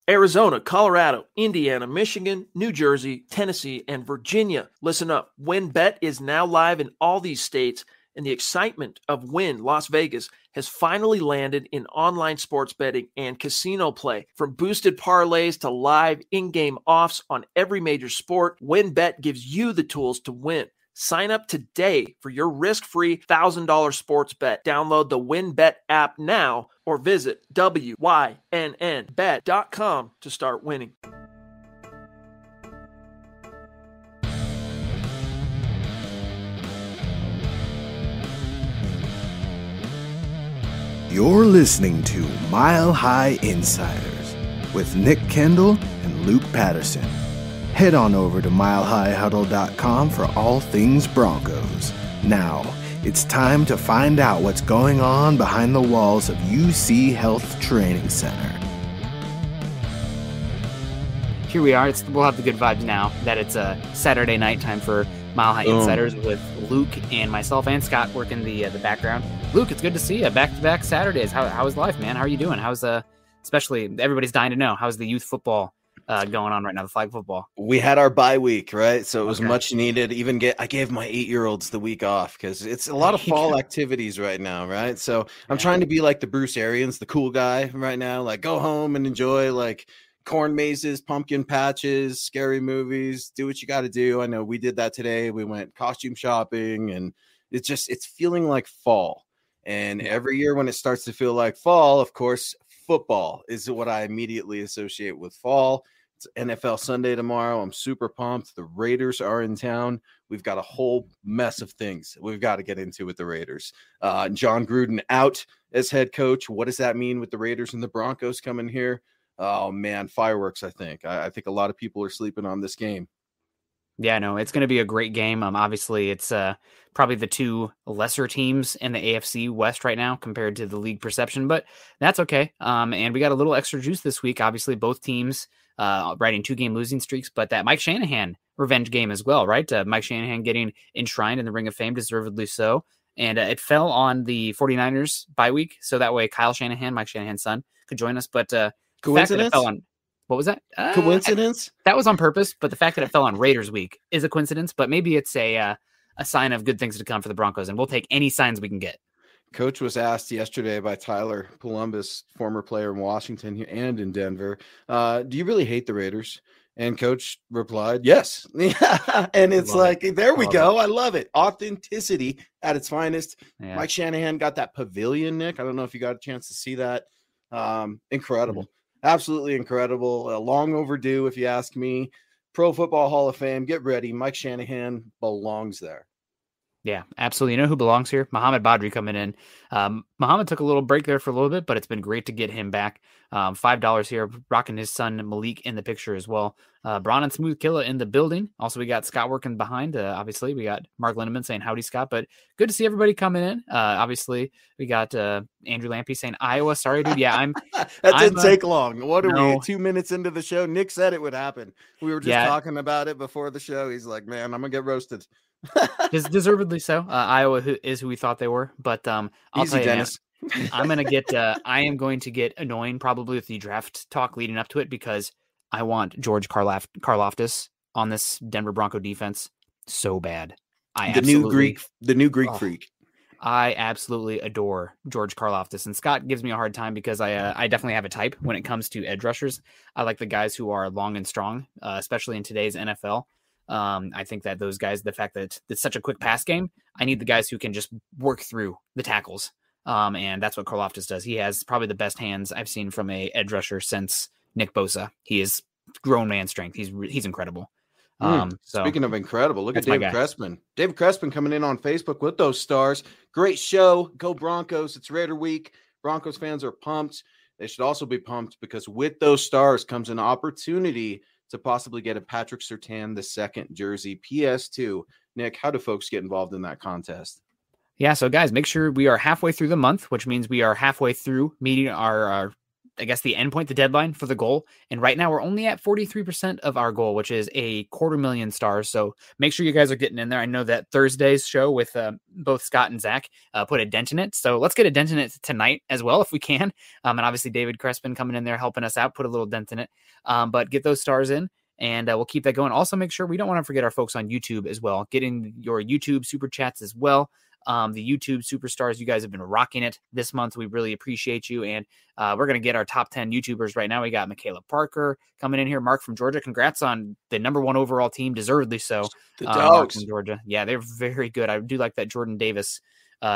Arizona, Colorado, Indiana, Michigan, New Jersey, Tennessee, and Virginia. Listen up. WynnBet is now live in all these states, and the excitement of Wynn Las Vegas has finally landed in online sports betting and casino play. From boosted parlays to live in-game offs on every major sport, WynnBet gives you the tools to win. Sign up today for your risk-free $1,000 sports bet. Download the WynnBet app now or visit WYNNBet.com to start winning. You're listening to Mile High Insiders with Nick Kendell and Luke Patterson. Head on over to milehighhuddle.com for all things Broncos. Now, it's time to find out what's going on behind the walls of UC Health Training Center. Here we are. We'll have the good vibes now that it's a Saturday night time for Mile High Insiders with Luke and myself and Scott working the background. Luke, it's good to see you. Back-to-back Saturdays. How is life, man? How are you doing? How's especially everybody's dying to know, how's the youth football going on right now, the flag football? We had our bye week, right? So it was much needed. I gave my 8-year-olds the week off because it's a lot of fall activities right now, right? So I'm trying to be like the Bruce Arians, the cool guy right now, like go home and enjoy like corn mazes, pumpkin patches, scary movies, do what you got to do. I know we did that today. We went costume shopping and it's feeling like fall. And every year when it starts to feel like fall, of course, football is what I immediately associate with fall. It's NFL Sunday tomorrow. I'm super pumped. The Raiders are in town. We've got a whole mess of things we've got to get into with the Raiders. John Gruden out as head coach. What does that mean with the Raiders and the Broncos coming here? Oh, man, fireworks, I think. I think a lot of people are sleeping on this game. Yeah, no, it's going to be a great game. Obviously, it's probably the two lesser teams in the AFC West right now compared to the league perception, but that's okay. And we got a little extra juice this week. Obviously, both teams riding 2-game losing streaks, but that Mike Shanahan revenge game as well, right? Mike Shanahan getting enshrined in the Ring of Fame, deservedly so. And it fell on the 49ers bye week, so that way Kyle Shanahan, Mike Shanahan's son, could join us. But coincidence? What was that? Coincidence? That was on purpose, but the fact that it fell on Raiders week is a coincidence, but maybe it's a sign of good things to come for the Broncos, and we'll take any signs we can get. Coach was asked yesterday by Tyler Columbus, former player in Washington and in Denver, do you really hate the Raiders? And Coach replied, yes. And it's like, there we go. I love it. Authenticity at its finest. Yeah. Mike Shanahan got that pavilion, Nick. I don't know if you got a chance to see that. Incredible. Mm-hmm. Absolutely incredible. Long overdue, if you ask me. Pro Football Hall of Fame. Get ready. Mike Shanahan belongs there. Yeah, absolutely. You know who belongs here? Mohamed Badri coming in. Mohamed took a little break there for a little bit, but it's been great to get him back. $5 here, rocking his son Malik in the picture as well. Braun and Smooth Killa in the building. Also, we got Scott working behind. Obviously, we got Mark Lindemann saying howdy, Scott. But good to see everybody coming in. Obviously, we got Andrew Lampy saying Iowa. Sorry, dude. Yeah, that didn't take long. What are we, 2 minutes into the show? Nick said it would happen. We were just talking about it before the show. He's like, man, I'm going to get roasted. Deservedly so. Iowa is who we thought they were, but I'll tell you, Dennis. I am going to get annoying probably with the draft talk leading up to it because I want George Karlaftis on this Denver Bronco defense so bad. The new Greek freak. I absolutely adore George Karlaftis, and Scott gives me a hard time because I definitely have a type when it comes to edge rushers. I like the guys who are long and strong, especially in today's NFL. I think that those guys, the fact that it's such a quick pass game, I need the guys who can just work through the tackles. And that's what Karlaftis does. He has probably the best hands I've seen from a edge rusher since Nick Bosa. He is grown man strength. He's incredible. So speaking of incredible, look at David Crespin. David Crespin coming in on Facebook with those stars. Great show. Go Broncos. It's Raider week. Broncos fans are pumped. They should also be pumped because with those stars comes an opportunity to possibly get a Patrick Surtain II jersey, PS2. Nick, how do folks get involved in that contest? Yeah, so guys, make sure we are halfway through the month, which means we are halfway through meeting our I guess the endpoint, the deadline for the goal. And right now we're only at 43% of our goal, which is a 250,000 stars. So make sure you guys are getting in there. I know that Thursday's show with both Scott and Zach put a dent in it. So let's get a dent in it tonight as well, if we can. And obviously David Crespin coming in there, helping us out, put a little dent in it. But get those stars in. And we'll keep that going. Also, make sure we don't want to forget our folks on YouTube as well. Get in your YouTube super chats as well. The YouTube superstars, you guys have been rocking it this month. We really appreciate you. And we're going to get our top 10 YouTubers right now. We got Michaela Parker coming in here. Mark from Georgia. Congrats on the #1 overall team, deservedly so. The Mark from Georgia. Yeah, they're very good. I do like that Jordan Davis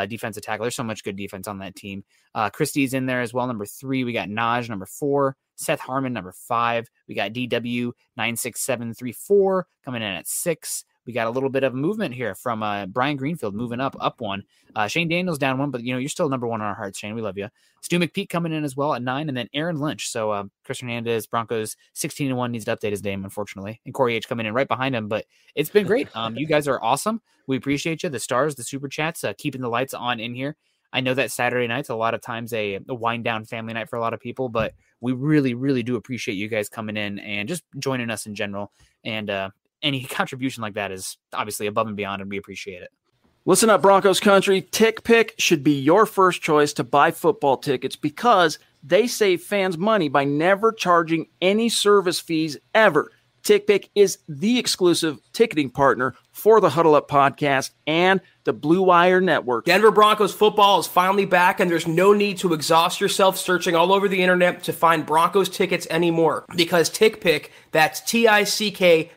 defensive tackle. There's so much good defense on that team. Christie's in there as well. #3. We got Naj, #4. Seth Harmon, #5. We got DW96734 coming in at 6. We got a little bit of movement here from Brian Greenfield moving up 1. Shane Daniels down 1, but you're still #1 on our hearts, Shane. We love you. Stu McPeak coming in as well at 9, and then Aaron Lynch. So Chris Hernandez, Broncos 16-1, needs to update his name, unfortunately. And Corey H coming in right behind him, but it's been great. You guys are awesome. We appreciate you. The stars, the super chats, keeping the lights on in here. I know that Saturday night's a lot of times a wind down family night for a lot of people, but we really, really do appreciate you guys coming in and just joining us in general. And any contribution like that is obviously above and beyond, and we appreciate it. Listen up, Broncos country. TickPick should be your first choice to buy football tickets because they save fans money by never charging any service fees ever. TickPick is the exclusive ticketing partner for the Huddle Up podcast and the Blue Wire Network. Denver Broncos football is finally back, and there's no need to exhaust yourself searching all over the internet to find Broncos tickets anymore, because TickPick, that's TickPick,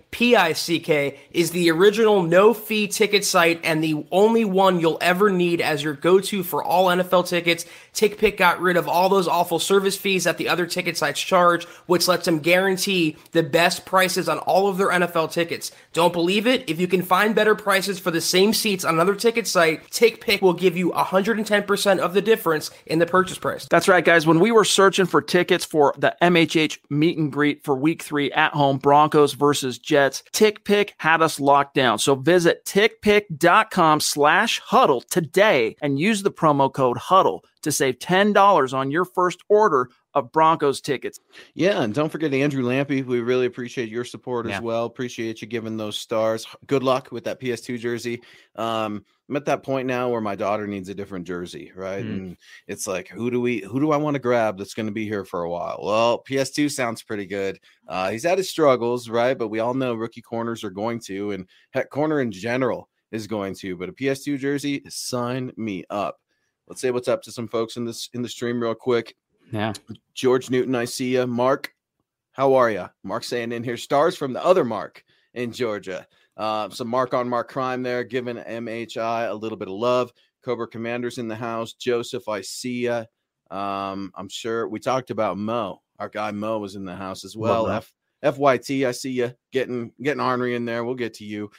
is the original no-fee ticket site and the only one you'll ever need as your go-to for all NFL tickets. TickPick got rid of all those awful service fees that the other ticket sites charge, which lets them guarantee the best prices on all of their NFL tickets. Don't believe it? If you can find better prices for the same seats on another ticket site, TickPick will give you 110% of the difference in the purchase price. That's right, guys. When we were searching for tickets for the MHH meet and greet for Week 3 at home, Broncos versus Jets, TickPick had us locked down. So visit tickpick.com/huddle today and use the promo code HUDDLE to save $10 on your first order of Broncos tickets. Yeah, and don't forget Andrew Lampy. We really appreciate your support as well. Appreciate you giving those stars. Good luck with that PS2 jersey. I'm at that point now where my daughter needs a different jersey, right? And it's like, who do I want to grab that's going to be here for a while? Well, PS2 sounds pretty good. He's had his struggles, right? But we all know rookie corners are going to, and heck, corner in general is going to. But a PS2 jersey, sign me up. Let's say what's up to some folks in the stream real quick. Yeah. George Newton, I see you. Mark, how are you? Mark saying in here, stars from the other Mark in Georgia. Some Mark on Mark crime there, giving MHI a little bit of love. Cobra Commander's in the house. Joseph, I see you. I'm sure we talked about Mo. Our guy Mo was in the house as well. FYT, I see you getting ornery in there. We'll get to you.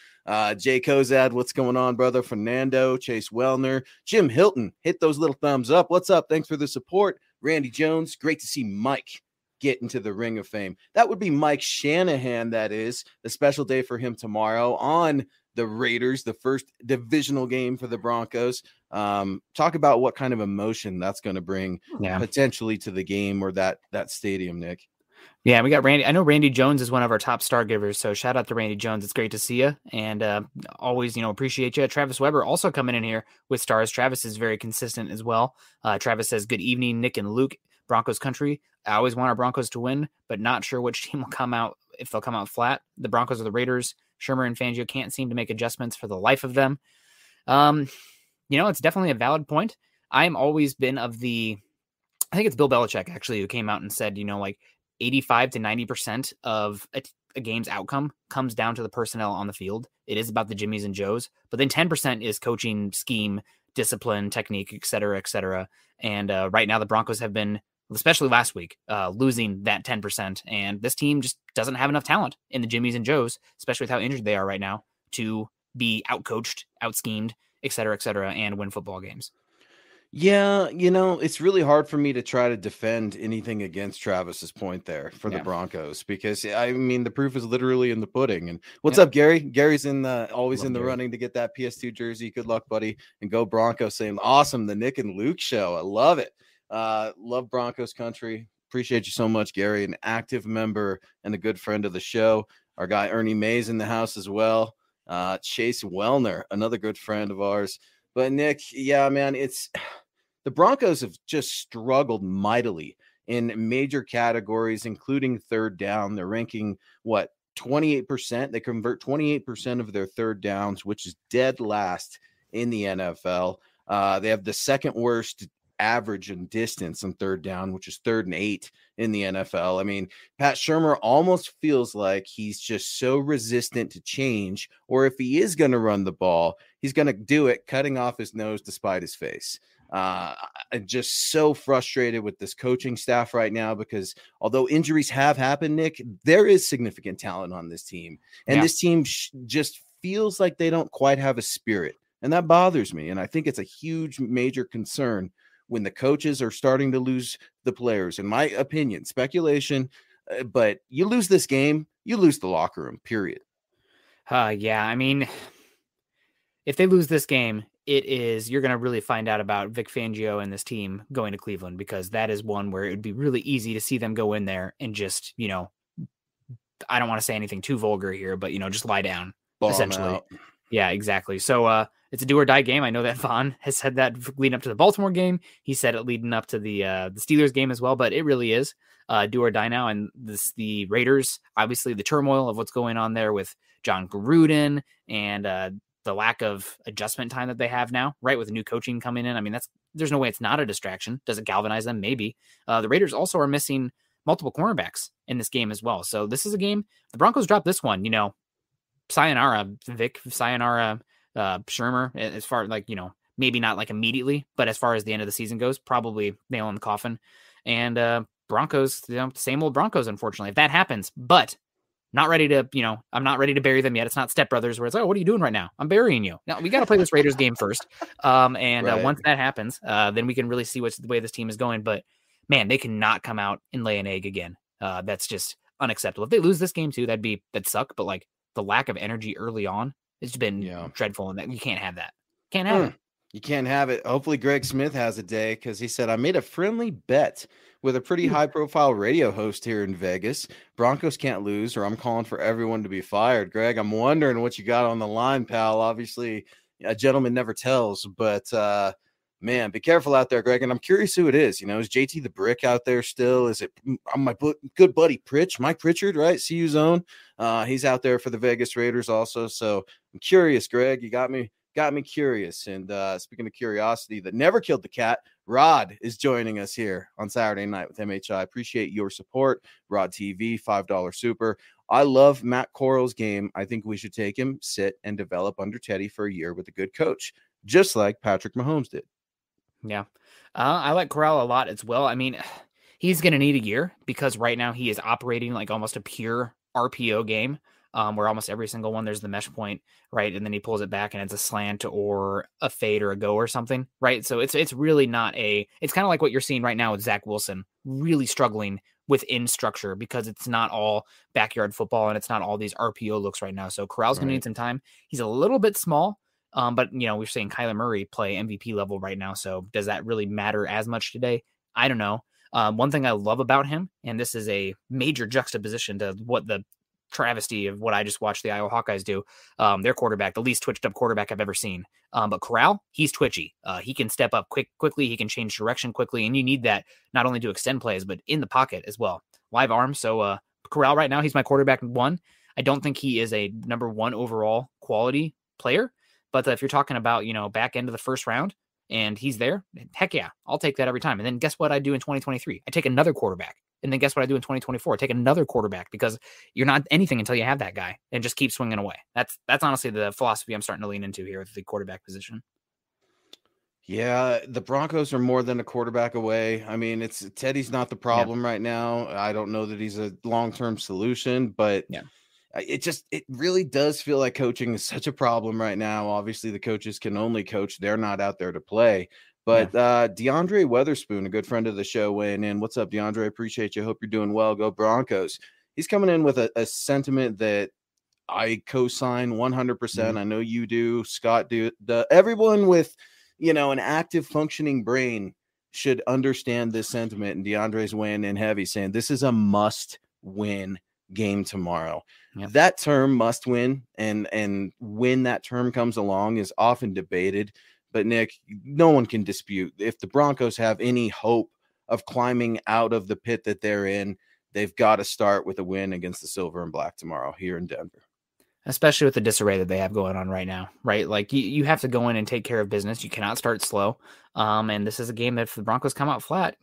Jay Kozad, what's going on, brother? Fernando, Chase Wellner, Jim Hilton, hit those little thumbs up. What's up? Thanks for the support. Randy Jones, great to see Mike get into the Ring of Fame. That would be Mike Shanahan, that is. A special day for him tomorrow on the Raiders, the first divisional game for the Broncos. Talk about what kind of emotion that's going to bring potentially to the game or that stadium, Nick. Yeah, we got Randy. I know Randy Jones is one of our top star givers, so shout out to Randy Jones. It's great to see you, and always, appreciate you. Travis Weber also coming in here with stars. Travis is very consistent as well. Travis says, good evening, Nick and Luke, Broncos country. I always want our Broncos to win, but not sure which team will come out, if they'll come out flat. The Broncos or the Raiders. Shermer and Fangio can't seem to make adjustments for the life of them. It's definitely a valid point. I'm always been of I think it's Bill Belichick, actually, who came out and said, 85 to 90% of a game's outcome comes down to the personnel on the field. It is about the Jimmies and Joes, but then 10% is coaching, scheme, discipline, technique, et cetera, et cetera. And right now the Broncos have been, especially last week, losing that 10%. And this team just doesn't have enough talent in the Jimmies and Joes, especially with how injured they are right now, to be outcoached, out-schemed, et cetera, and win football games. Yeah, it's really hard for me to try to defend anything against Travis's point there for the Broncos, because the proof is literally in the pudding. And what's up, Gary? Gary's always in the running to get that PS2 jersey. Good luck, buddy. And go Broncos. Saying awesome, the Nick and Luke show. I love it. Love Broncos country. Appreciate you so much, Gary, an active member and a good friend of the show. Our guy Ernie Mays in the house as well. Chase Wellner, another good friend of ours. But Nick, yeah, man, the Broncos have just struggled mightily in major categories, including third down. They're ranking 28%. They convert 28% of their third downs, which is dead last in the NFL. They have the second worst average in distance on third down, which is 3rd and 8 in the NFL. I mean, Pat Shurmur almost feels like he's just so resistant to change, or if he is going to run the ball, he's going to do it cutting off his nose to spite his face. I'm just so frustrated with this coaching staff right now because although injuries have happened, Nick, there is significant talent on this team. And this team just feels like they don't quite have a spirit. And that bothers me. And I think it's a huge, major concern when the coaches are starting to lose the players. In my opinion, speculation, but you lose this game, you lose the locker room, period. Yeah, I mean, if they lose this game, you're going to really find out about Vic Fangio and this team going to Cleveland, because that is one where it would be really easy to see them go in there and just, I don't want to say anything too vulgar here, but, just lie down, essentially. Out. Yeah, exactly. So it's a do or die game. I know that Vaughn has said that leading up to the Baltimore game. He said it leading up to the Steelers game as well, but it really is do or die now. And the Raiders, obviously the turmoil of what's going on there with John Gruden and the lack of adjustment time that they have now, right? With new coaching coming in. I mean, there's no way it's not a distraction. Does it galvanize them? Maybe. The Raiders also are missing multiple cornerbacks in this game as well. So this is a game. The Broncos dropped this one, sayonara, Vic, sayonara, Shurmur, as far maybe not like immediately, but as far as the end of the season goes, probably nail in the coffin. And Broncos, same old Broncos, unfortunately, if that happens, but not ready to, I'm not ready to bury them yet. It's not Step Brothers where it's like, oh, what are you doing right now? I'm burying you. Now we got to play this Raiders game first. Right. Once that happens, then we can really see what's the way this team is going. But man, they cannot come out and lay an egg again. That's just unacceptable. If they lose this game too, that'd suck. But like the lack of energy early on, it's been dreadful. And that you can't have that. Can't have it. You can't have it. Hopefully Greg Smith has a day, because he said, I made a friendly bet with a pretty high-profile radio host here in Vegas. Broncos can't lose, or I'm calling for everyone to be fired. Greg, I'm wondering what you got on the line, pal. Obviously, a gentleman never tells, but man, be careful out there, Greg. And I'm curious who it is. Is JT the Brick out there still? Is it my good buddy Mike Pritchard, right? CU Zone. He's out there for the Vegas Raiders also. So I'm curious, Greg. You got me curious. And speaking of curiosity that never killed the cat, Rod is joining us here on Saturday night with MHI. Appreciate your support. Rod TV, $5 super. I love Matt Corral's game. I think we should take him, sit, and develop under Teddy for a year with a good coach, just like Patrick Mahomes did. Yeah. I like Corral a lot as well. I mean, he's going to need a year, because right now he is operating like almost a pure RPO game. Where almost every single one, there's the mesh point, right? And then he pulls it back and it's a slant or a fade or a go or something, right? So it's really not it's kind of like what you're seeing right now with Zach Wilson really struggling within structure, because it's not all backyard football and it's not all these RPO looks right now. So Corral's going to need some time. He's a little bit small, but we're seeing Kyler Murray play MVP level right now. So does that really matter as much today? I don't know. One thing I love about him, and this is a major juxtaposition to what the travesty of what I just watched the Iowa Hawkeyes do. Their quarterback, the least twitched up quarterback I've ever seen. But Corral, he's twitchy. He can step up quickly. He can change direction quickly. And you need that not only to extend plays, but in the pocket as well. Live arm. So Corral right now, he's my quarterback 1. I don't think he is a number 1 overall quality player. But if you're talking about, back end of the first round and he's there, heck yeah, I'll take that every time. And then guess what I do in 2023? I take another quarterback. And then guess what I do in 2024? Take another quarterback, because you're not anything until you have that guy, and just keep swinging away. That's honestly the philosophy I'm starting to lean into here with the quarterback position. Yeah, the Broncos are more than a quarterback away. I mean, Teddy's not the problem right now. I don't know that he's a long-term solution, but it really does feel like coaching is such a problem right now. Obviously, the coaches can only coach. They're not out there to play. But DeAndre Weatherspoon, a good friend of the show, weighing in. What's up, DeAndre? Appreciate you. Hope you're doing well. Go Broncos. He's coming in with a sentiment that I co-sign 100%. I know you do, Scott do. Everyone with, an active functioning brain should understand this sentiment. And DeAndre's weighing in heavy, saying this is a must-win game tomorrow. Yep. That term must win, and when that term comes along is often debated. But Nick, no one can dispute if the Broncos have any hope of climbing out of the pit that they're in, they've got to start with a win against the Silver and Black tomorrow here in Denver. Especially with the disarray that they have going on right now, right? Like you have to go in and take care of business. You cannot start slow. And this is a game that if the Broncos come out flat,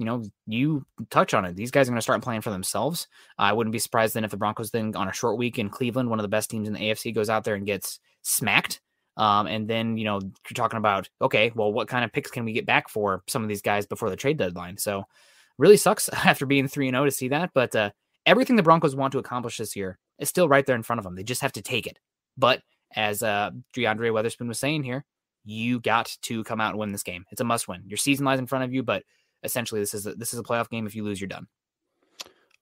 you touch on it. These guys are going to start playing for themselves. I wouldn't be surprised then if the Broncos then on a short week in Cleveland, one of the best teams in the AFC, goes out there and gets smacked. And then, you're talking about, okay, well, what kind of picks can we get back for some of these guys before the trade deadline? So really sucks after being 3-0 to see that. But everything the Broncos want to accomplish this year is still right there in front of them. They just have to take it. But as DeAndre Weatherspoon was saying here, you got to come out and win this game. It's a must win. Your season lies in front of you, but essentially this is a playoff game. If you lose, you're done.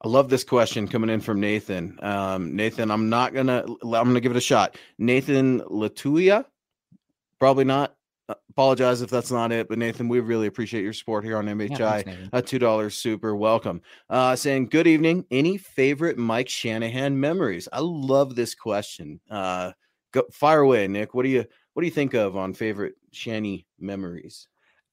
I love this question coming in from Nathan. Nathan, I'm gonna give it a shot. Nathan Latuia, probably not. Apologize if that's not it, but Nathan, we really appreciate your support here on MHI. Yeah, $2 super welcome. Saying good evening. Any favorite Mike Shanahan memories? I love this question. Go fire away, Nick. What do you think of on favorite Shanny memories?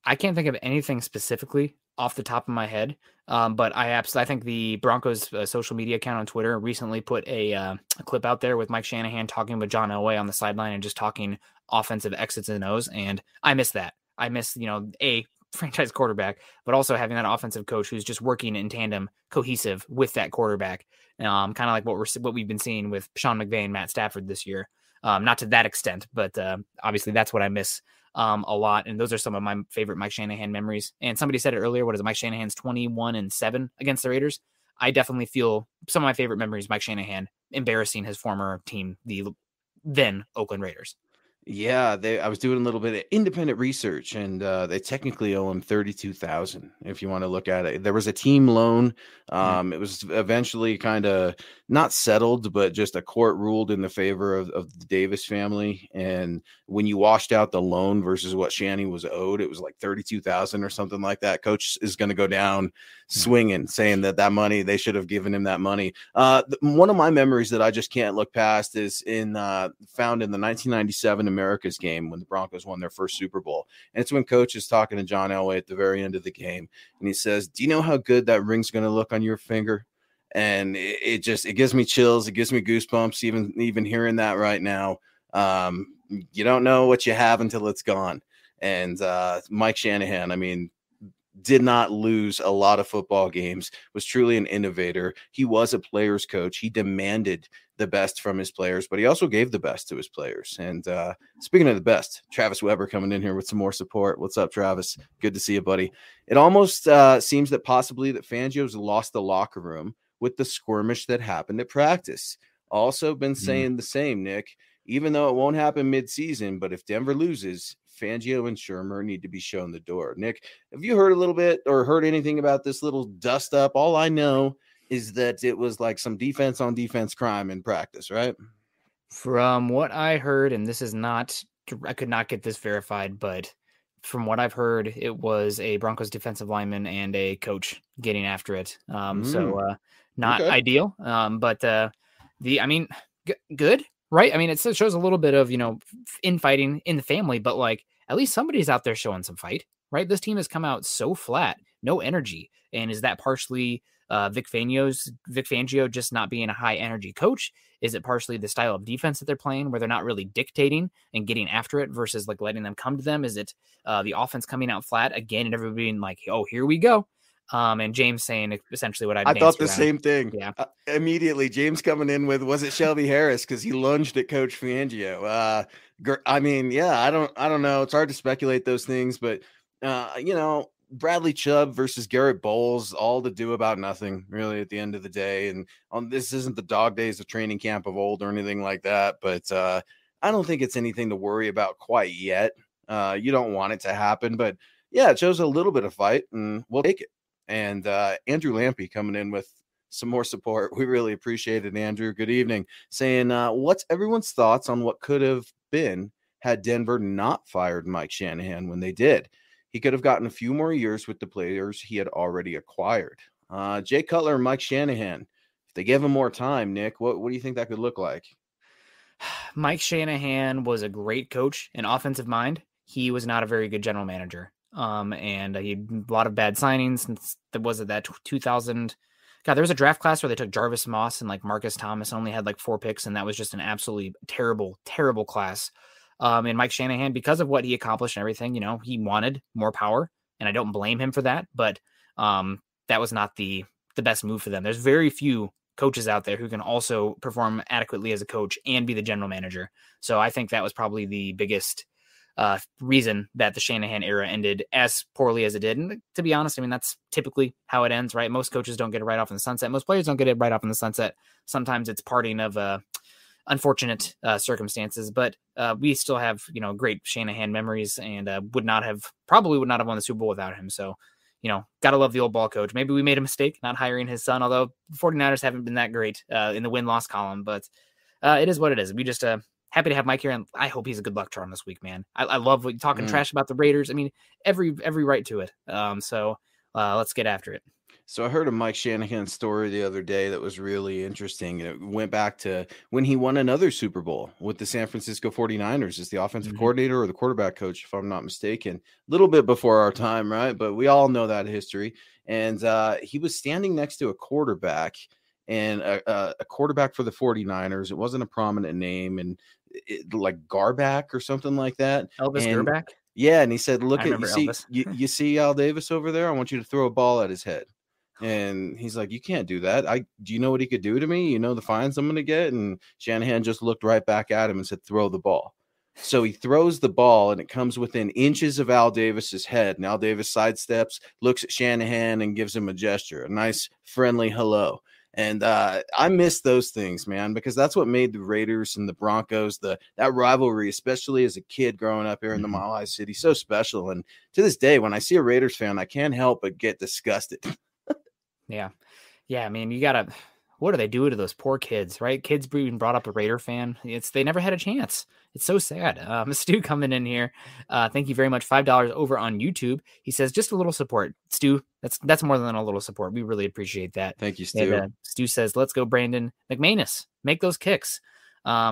I can't think of anything specifically off the top of my head, but I think the Broncos social media account on Twitter recently put a clip out there with Mike Shanahan talking with John Elway on the sideline and just talking offensive X's and O's, and I miss that. I miss, a franchise quarterback, but also having that offensive coach who's just working in tandem, cohesive with that quarterback. Kind of like what we've been seeing with Sean McVay and Matt Stafford this year. Not to that extent, but obviously that's what I miss a lot. And those are some of my favorite Mike Shanahan memories. And somebody said it earlier, what is it? Mike Shanahan's 21-7 against the Raiders. I definitely feel some of my favorite memories, Mike Shanahan embarrassing his former team, the then Oakland Raiders. Yeah, I was doing a little bit of independent research, and they technically owe him $32,000. If you want to look at it, there was a team loan. It was eventually kind of not settled, but just a court ruled in the favor of the Davis family. And when you washed out the loan versus what Shanny was owed, it was like $32,000 or something like that. Coach is going to go down swinging, saying that money, they should have given him that money. One of my memories that I just can't look past is found in the 1997 America's game when the Broncos won their first Super Bowl. And it's when Coach is talking to John Elway at the very end of the game. And he says, do you know how good that ring's going to look on your finger? And it gives me chills. It gives me goosebumps, even hearing that right now. You don't know what you have until it's gone. And Mike Shanahan, did not lose a lot of football games, was truly an innovator. He was a player's coach. He demanded the best from his players, but he also gave the best to his players. And speaking of the best, Travis Weber coming in here with some more support. What's up, Travis? Good to see you, buddy. It almost seems that possibly that Fangio's lost the locker room with the skirmish that happened at practice. Also been saying the same, Nick, even though it won't happen mid-season, but if Denver loses, Fangio and Shermer need to be shown the door. Nick, have you heard a little bit or heard anything about this little dust up? All I know is that it was like some defense on defense crime in practice, right? From what I heard, and this is not, I could not get this verified, but from what I've heard, it was a Broncos defensive lineman and a coach getting after it. So not ideal, but good. Right. It shows a little bit of, infighting in the family, but like at least somebody's out there showing some fight, right? This team has come out so flat, no energy. And is that partially Vic Fangio just not being a high energy coach? Is it partially the style of defense that they're playing where they're not really dictating and getting after it versus like letting them come to them? Is it the offense coming out flat again and everybody being like, oh, here we go? And James saying essentially what I thought the same thing. Yeah. Immediately, James coming in with, was it Shelby Harris? Because he lunged at Coach Fangio. I don't know. It's hard to speculate those things, but Bradley Chubb versus Garrett Bowles, all to do about nothing, really, at the end of the day. And this isn't the dog days of training camp of old or anything like that, but I don't think it's anything to worry about quite yet. You don't want it to happen, but yeah, it shows a little bit of fight, and we'll take it. And Andrew Lampy coming in with some more support. We really appreciate it, Andrew. Good evening. Saying, what's everyone's thoughts on what could have been had Denver not fired Mike Shanahan when they did? he could have gotten a few more years with the players he had already acquired. Jay Cutler and Mike Shanahan, if they gave him more time, Nick, what do you think that could look like? Mike Shanahan was a great coach, an offensive mind. He was not a very good general manager. And he had a lot of bad signings. That 2000? God, there was a draft class where they took Jarvis Moss and like Marcus Thomas and only had like 4 picks. And that was just an absolutely terrible, terrible class. And Mike Shanahan, because of what he accomplished and everything, he wanted more power, and I don't blame him for that. But that was not the best move for them. There's very few coaches out there who can also perform adequately as a coach and be the general manager. So I think that was probably the biggest reason that the Shanahan era ended as poorly as it did. And to be honest, I mean, that's typically how it ends, right? Most coaches don't get it right off in the sunset. Most players don't get it right off in the sunset. Sometimes it's parting of unfortunate circumstances, but we still have, great Shanahan memories, and probably would not have won the Super Bowl without him. So, gotta love the old ball coach. Maybe we made a mistake not hiring his son, although the 49ers haven't been that great in the win-loss column, but it is what it is. We just happy to have Mike here, and I hope he's a good luck charm this week, man. I love talking trash about the Raiders. I mean, every right to it. So let's get after it. So I heard a Mike Shanahan story the other day that was really interesting. It went back to when he won another Super Bowl with the San Francisco 49ers as the offensive coordinator or the quarterback coach, if I'm not mistaken. A little bit before our time, right? But we all know that history. And he was standing next to a quarterback, and a quarterback for the 49ers. It wasn't a prominent name, and like Garback or something like that. Elvis Garback? Yeah, and he said, look, you see Al Davis over there? I want you to throw a ball at his head. And he's like, you can't do that. Do you know what he could do to me? You know the fines I'm going to get? And Shanahan just looked right back at him and said, throw the ball. So he throws the ball, and it comes within inches of Al Davis's head. And Al Davis sidesteps, looks at Shanahan, and gives him a gesture, a nice, friendly hello. And I miss those things, man, because that's what made the Raiders and the Broncos, that rivalry, especially as a kid growing up here in the Mile High City, so special. And to this day, when I see a Raiders fan, I can't help but get disgusted. Yeah. I mean, what do they do to those poor kids, right? Kids being brought up a Raider fan. They never had a chance. It's so sad. Stu coming in here. Thank you very much. $5 over on YouTube. He says, just a little support. Stu, that's more than a little support. We really appreciate that. Thank you, Stu. And, Stu says, let's go, Brandon McManus. Make those kicks.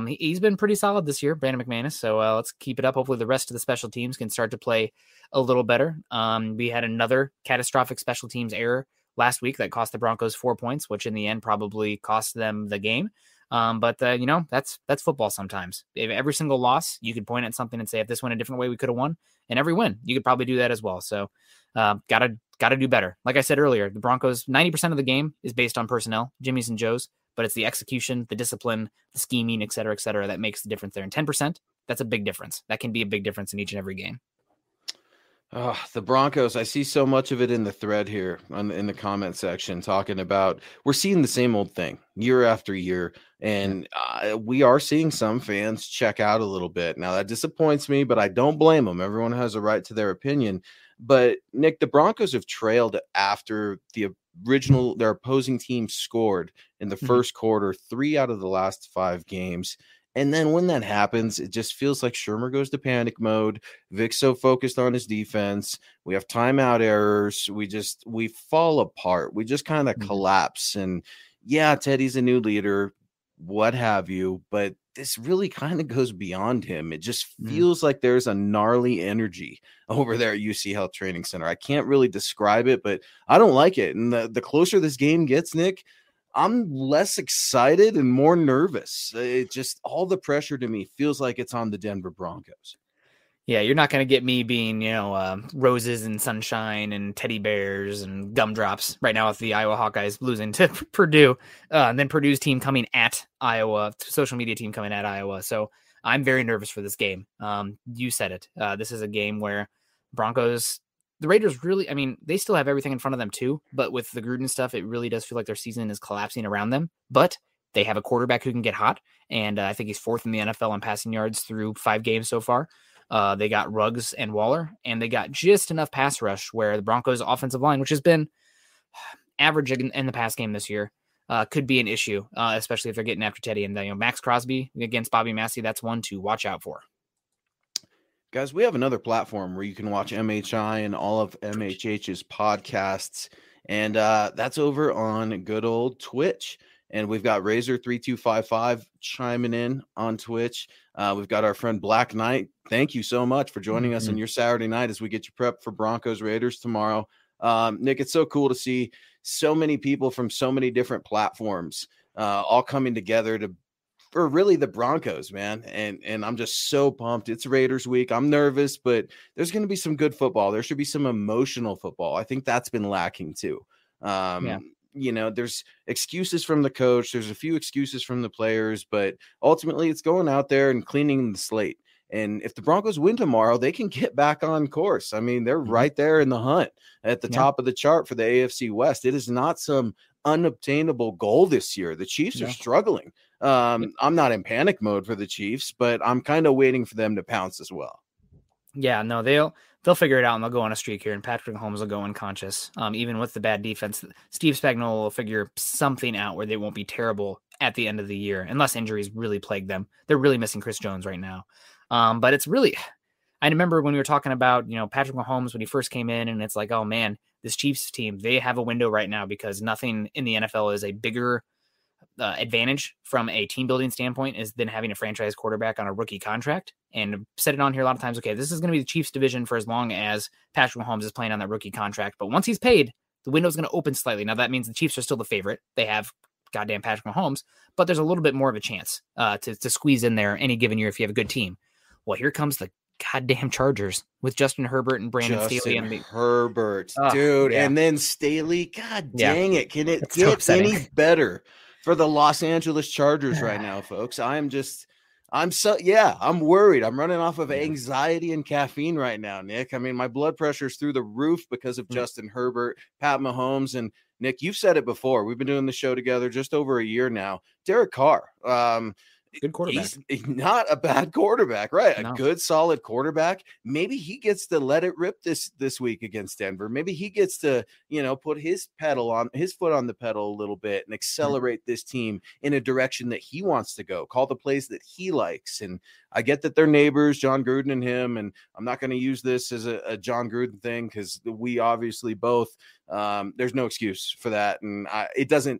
He's been pretty solid this year, Brandon McManus. So let's keep it up. Hopefully the rest of the special teams can start to play a little better. We had another catastrophic special teams error last week that cost the Broncos 4 points, which in the end probably cost them the game. But that's football sometimes. If every single loss, you could point at something and say, if this went a different way, we could have won. And every win, you could probably do that as well. So gotta do better. Like I said earlier, the Broncos, 90% of the game is based on personnel, Jimmy's and Joe's, but it's the execution, the discipline, the scheming, et cetera, that makes the difference there. And 10%, that's a big difference. That can be a big difference in each and every game. The Broncos, I see so much of it in the thread here in the comment section talking about we're seeing the same old thing year after year. And we are seeing some fans check out a little bit. Now, that disappoints me, but I don't blame them. Everyone has a right to their opinion. But, Nick, the Broncos have trailed after their opposing team scored in the first quarter, 3 out of the last 5 games. And then when that happens, it just feels like Shermer goes to panic mode. Vic's so focused on his defense. We have timeout errors. We fall apart. We just kind of collapse. And yeah, Teddy's a new leader, what have you, but this really kind of goes beyond him. It just feels like there's a gnarly energy over there at UC Health Training Center. I can't really describe it, but I don't like it. And the closer this game gets, Nick, I'm less excited and more nervous. It just, all the pressure to me feels like it's on the Denver Broncos. Yeah, you're not going to get me being, roses and sunshine and teddy bears and gumdrops right now with the Iowa Hawkeyes losing to Purdue. And then Purdue's team coming at Iowa, social media team coming at Iowa. So I'm very nervous for this game. You said it. This is a game where Broncos, the Raiders really, I mean, they still have everything in front of them too, but with the Gruden stuff, it really does feel like their season is collapsing around them. But they have a quarterback who can get hot, and I think he's 4th in the NFL on passing yards through 5 games so far. They got Ruggs and Waller, and they got just enough pass rush where the Broncos' offensive line, which has been average in the pass game this year, could be an issue, especially if they're getting after Teddy. And Max Crosby against Bobby Massey, that's one to watch out for. Guys, we have another platform where you can watch MHI and all of MHH's podcasts, and that's over on good old Twitch. And we've got Razor3255 chiming in on Twitch. We've got our friend Black Knight. Thank you so much for joining us on your Saturday night as we get you prepped for Broncos Raiders tomorrow. Nick, it's so cool to see so many people from so many different platforms all coming together for really the Broncos, man. And I'm just so pumped. It's Raiders week. I'm nervous, but there's going to be some good football. There should be some emotional football. I think that's been lacking too. There's excuses from the coach. There's a few excuses from the players, but ultimately it's going out there and cleaning the slate. And if the Broncos win tomorrow, they can get back on course. I mean, they're right there in the hunt at the top of the chart for the AFC West. It is not some unobtainable goal this year. The Chiefs are struggling. I'm not in panic mode for the Chiefs, but I'm kind of waiting for them to pounce as well. Yeah, no, they'll figure it out and they'll go on a streak here, and Patrick Mahomes will go unconscious. Even with the bad defense, Steve Spagnuolo will figure something out where they won't be terrible at the end of the year, unless injuries really plague them. They're really missing Chris Jones right now. But it's really, I remember when we were talking about, Patrick Mahomes when he first came in, and it's like, oh man, this Chiefs team, they have a window right now because nothing in the NFL is a bigger advantage from a team building standpoint is than having a franchise quarterback on a rookie contract. And I've said it on here a lot of times. Okay, this is going to be the Chiefs division for as long as Patrick Mahomes is playing on that rookie contract. But once he's paid, the window is going to open slightly. Now that means the Chiefs are still the favorite. They have goddamn Patrick Mahomes, but there's a little bit more of a chance to squeeze in there any given year if you have a good team. Well, here comes the goddamn Chargers with Justin Herbert and Brandon Staley. Herbert, dude. Yeah. And then Staley, god dang it. Can it get any better for the Los Angeles Chargers right now, folks? I'm worried. I'm running off of anxiety and caffeine right now, Nick. I mean, my blood pressure's through the roof because of Justin Herbert, Pat Mahomes, and Nick, you've said it before. We've been doing the show together just over a year now. Derek Carr, good quarterback. He's not a bad quarterback, right? No. A good, solid quarterback. Maybe he gets to let it rip this week against Denver. Maybe he gets to, put his foot on the pedal a little bit and accelerate this team in a direction that he wants to go. Call the plays that he likes. And I get that they're neighbors, John Gruden and him. And I'm not going to use this as a John Gruden thing because we obviously both. There's no excuse for that, and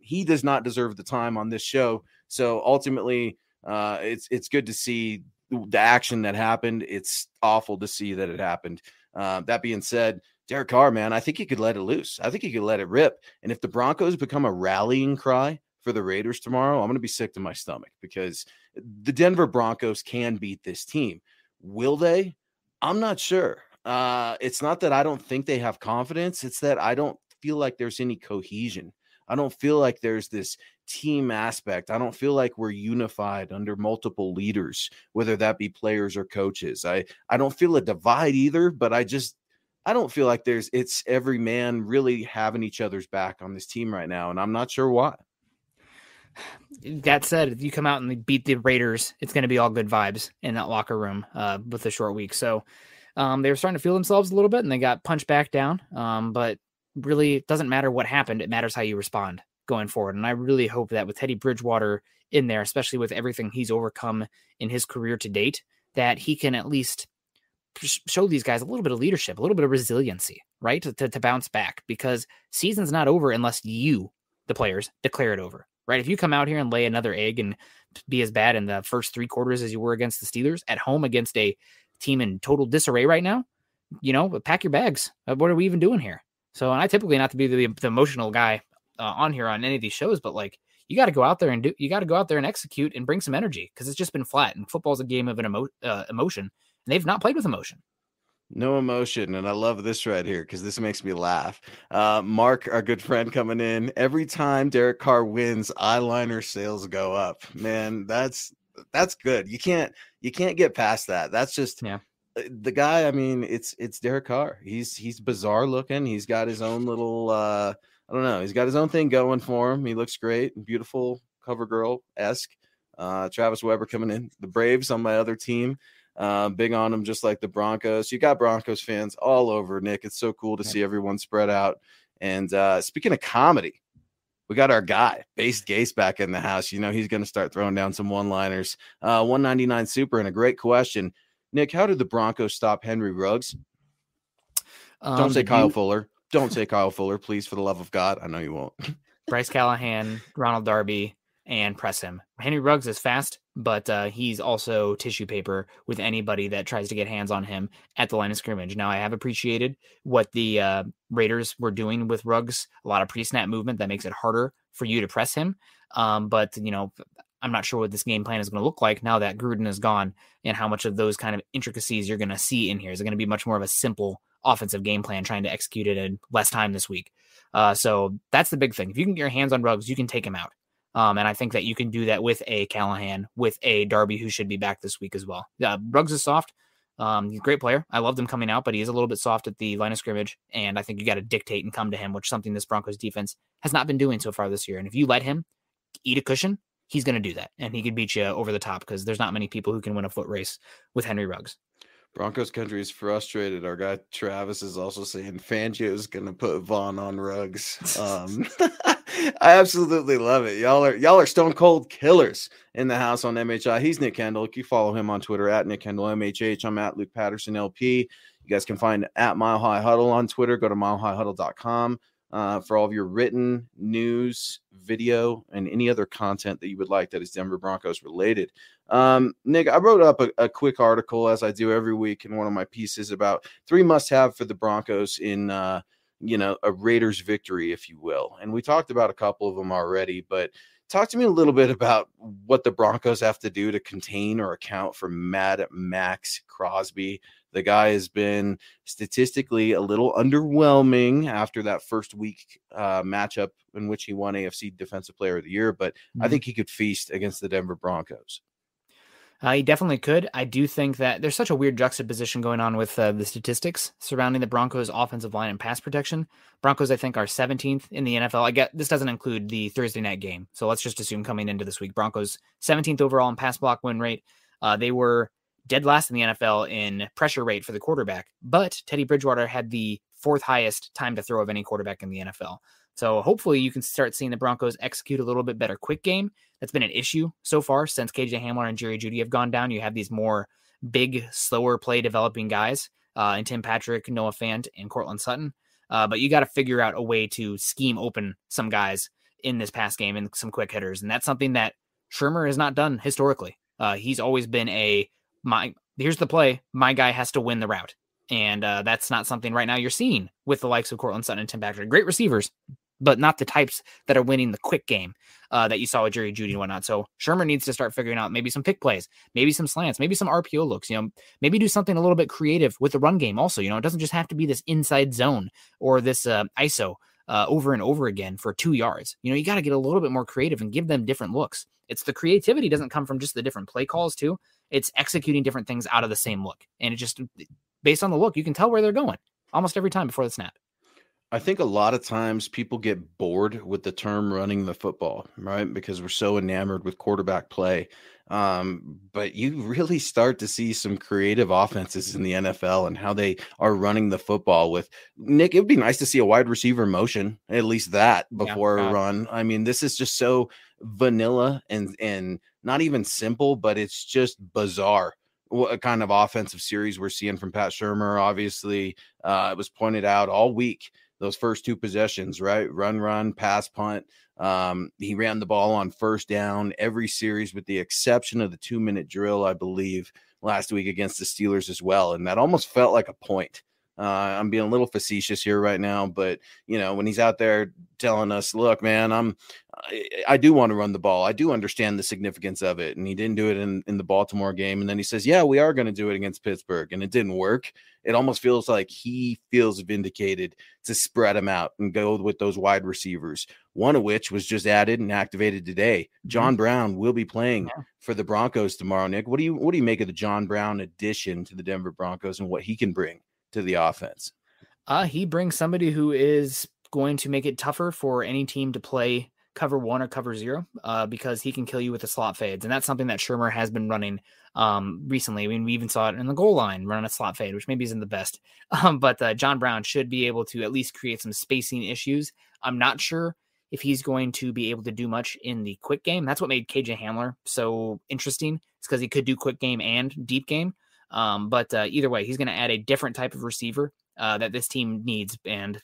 he does not deserve the time on this show. So ultimately, it's good to see the action that happened. It's awful to see that it happened. That being said, Derek Carr, man, I think he could let it loose. I think he could let it rip. And if the Broncos become a rallying cry for the Raiders tomorrow, I'm going to be sick to my stomach because the Denver Broncos can beat this team. Will they? I'm not sure. It's not that I don't think they have confidence. It's that I don't feel like there's any cohesion. I don't feel like there's this team aspect. I don't feel like we're unified under multiple leaders, whether that be players or coaches. I don't feel a divide either, but I don't feel like it's every man really having each other's back on this team right now. And I'm not sure why. That said, if you come out and beat the Raiders, it's going to be all good vibes in that locker room with a short week. So they were starting to feel themselves a little bit and they got punched back down. But really, it doesn't matter what happened. It matters how you respond going forward. And I really hope that with Teddy Bridgewater in there, especially with everything he's overcome in his career to date, that he can at least show these guys a little bit of leadership, a little bit of resiliency, right? To bounce back, because season's not over unless you, the players, declare it over, right? If you come out here and lay another egg and be as bad in the first three quarters as you were against the Steelers at home against a team in total disarray right now, pack your bags. What are we even doing here? So, and I typically not to be the emotional guy on here on any of these shows, but like you got to go out there and execute and bring some energy because it's just been flat. And football's a game of an emotion, and they've not played with emotion. No emotion, and I love this right here because this makes me laugh. Mark, our good friend, coming in. Every time Derek Carr wins, eyeliner sales go up. Man, that's good. You can't get past that. That's just the guy. I mean, it's Derek Carr. He's bizarre looking. He's got his own little I don't know. He's got his own thing going for him. He looks great, beautiful, cover girl-esque. Travis Weber coming in. The Braves on my other team. Big on them, just like the Broncos. You got Broncos fans all over, Nick. It's so cool to see everyone spread out. And speaking of comedy, we got our guy, Based Gase, back in the house. He's going to start throwing down some one-liners. 199 Super, and a great question. Nick, how did the Broncos stop Henry Ruggs? Don't say Kyle Fuller. Don't say Kyle Fuller, please, for the love of God. I know you won't. Bryce Callahan, Ronald Darby, and press him. Henry Ruggs is fast, but he's also tissue paper with anybody that tries to get hands on him at the line of scrimmage. Now, I have appreciated what the Raiders were doing with Ruggs, a lot of pre-snap movement that makes it harder for you to press him. But, I'm not sure what this game plan is going to look like now that Gruden is gone and how much of those kind of intricacies you're going to see in here. Is it going to be much more of a simple offensive game plan trying to execute it in less time this week? So that's the big thing. If you can get your hands on Ruggs, you can take him out. And I think that you can do that with a Callahan, with a Darby, who should be back this week as well. Ruggs is soft. He's a great player. I loved him coming out, but he is a little bit soft at the line of scrimmage. And I think you got to dictate and come to him, which is something this Broncos defense has not been doing so far this year. And if you let him eat a cushion, he's going to do that. And he could beat you over the top because there's not many people who can win a foot race with Henry Ruggs. Broncos country is frustrated. Our guy Travis is also saying Fangio is going to put Vaughn on Ruggs. I absolutely love it. Y'all are stone cold killers in the house on MHI. He's Nick Kendell. You follow him on Twitter at Nick Kendell MHH. I'm at Luke Patterson LP. You guys can find at Mile High Huddle on Twitter. Go to milehighhuddle.com for all of your written news, video, and any other content that you would like that is Denver Broncos related. Nick, I wrote up a quick article, as I do every week in one of my pieces, about 3 must-have for the Broncos in a Raiders victory, if you will. And we talked about a couple of them already, but talk to me a little bit about what the Broncos have to do to contain or account for Mad Max Crosby. The guy has been statistically a little underwhelming after that first week matchup in which he won AFC Defensive Player of the Year, but I think he could feast against the Denver Broncos. He definitely could. I do think that there's such a weird juxtaposition going on with the statistics surrounding the Broncos' offensive line and pass protection. Broncos, I think, are 17th in the NFL. I get this doesn't include the Thursday night game, so let's just assume coming into this week, Broncos 17th overall in pass block win rate. They were dead last in the NFL in pressure rate for the quarterback, but Teddy Bridgewater had the 4th highest time to throw of any quarterback in the NFL. So hopefully you can start seeing the Broncos execute a little bit better quick game. That's been an issue so far since KJ Hamler and Jerry Jeudy have gone down. You have these more big, slower play developing guys in Tim Patrick, Noah Fant, and Cortland Sutton. But you got to figure out a way to scheme open some guys in this pass game and some quick hitters. And that's something that Shermer has not done historically. He's always been here's the play. My guy has to win the route. And that's not something right now you're seeing with the likes of Cortland Sutton and Tim Patrick. Great receivers, but not the types that are winning the quick game that you saw with Jerry Jeudy and whatnot. So Shermer needs to start figuring out maybe some pick plays, maybe some slants, maybe some RPO looks, maybe do something a little bit creative with the run game also. It doesn't just have to be this inside zone or this ISO over and over again for 2 yards. You got to get a little bit more creative and give them different looks. It's the creativity doesn't come from just the different play calls too. It's executing different things out of the same look. And it just, based on the look, you can tell where they're going almost every time before the snap. I think a lot of times people get bored with the term running the football, right? Because we're so enamored with quarterback play. But you really start to see some creative offenses in the NFL and how they are running the football with Nick. It would be nice to see a wide receiver motion, at least that before a run. I mean, this is just so vanilla and not even simple, but it's just bizarre. What kind of offensive series we're seeing from Pat Shermer. Obviously, it was pointed out all week. Those first 2 possessions, right? Run, pass, punt. He ran the ball on first down every series with the exception of the 2-minute drill, I believe, last week against the Steelers as well. And that almost felt like a point. I'm being a little facetious here right now, but when he's out there telling us, look, man, I do want to run the ball. I do understand the significance of it. And he didn't do it in the Baltimore game. And then he says, yeah, we are going to do it against Pittsburgh. And it didn't work. It almost feels like he feels vindicated to spread them out and go with those wide receivers, one of which was just added and activated today. John Brown will be playing for the Broncos tomorrow. Nick, what do you make of the John Brown addition to the Denver Broncos and what he can bring to the offense? He brings somebody who is going to make it tougher for any team to play cover 1 or cover 0 because he can kill you with the slot fades. And that's something that Shermer has been running recently. I mean, we even saw it in the goal line, running a slot fade, which maybe isn't the best. But John Brown should be able to at least create some spacing issues. I'm not sure if he's going to be able to do much in the quick game. That's what made KJ Hamler so interesting. It's because he could do quick game and deep game. But either way, he's going to add a different type of receiver that this team needs. And,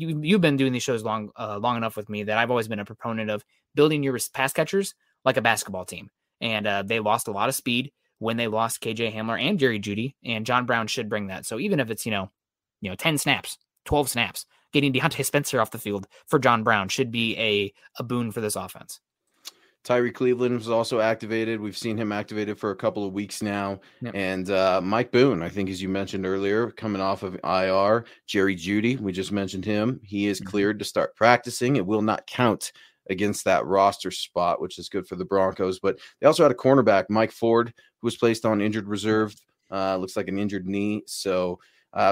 you've been doing these shows long enough with me that I've always been a proponent of building your pass catchers like a basketball team. And they lost a lot of speed when they lost KJ Hamler and Jerry Jeudy, and John Brown should bring that. So even if it's, 10 snaps, 12 snaps, getting Deontay Spencer off the field for John Brown should be a boon for this offense. Tyree Cleveland was also activated. We've seen him activated for a couple of weeks now. Yep. And Mike Boone, I think, as you mentioned earlier, coming off of IR. Jerry Jeudy, we just mentioned him. He is cleared to start practicing. It will not count against that roster spot, which is good for the Broncos. But they also had a cornerback, Mike Ford, who was placed on injured reserve. Looks like an injured knee. So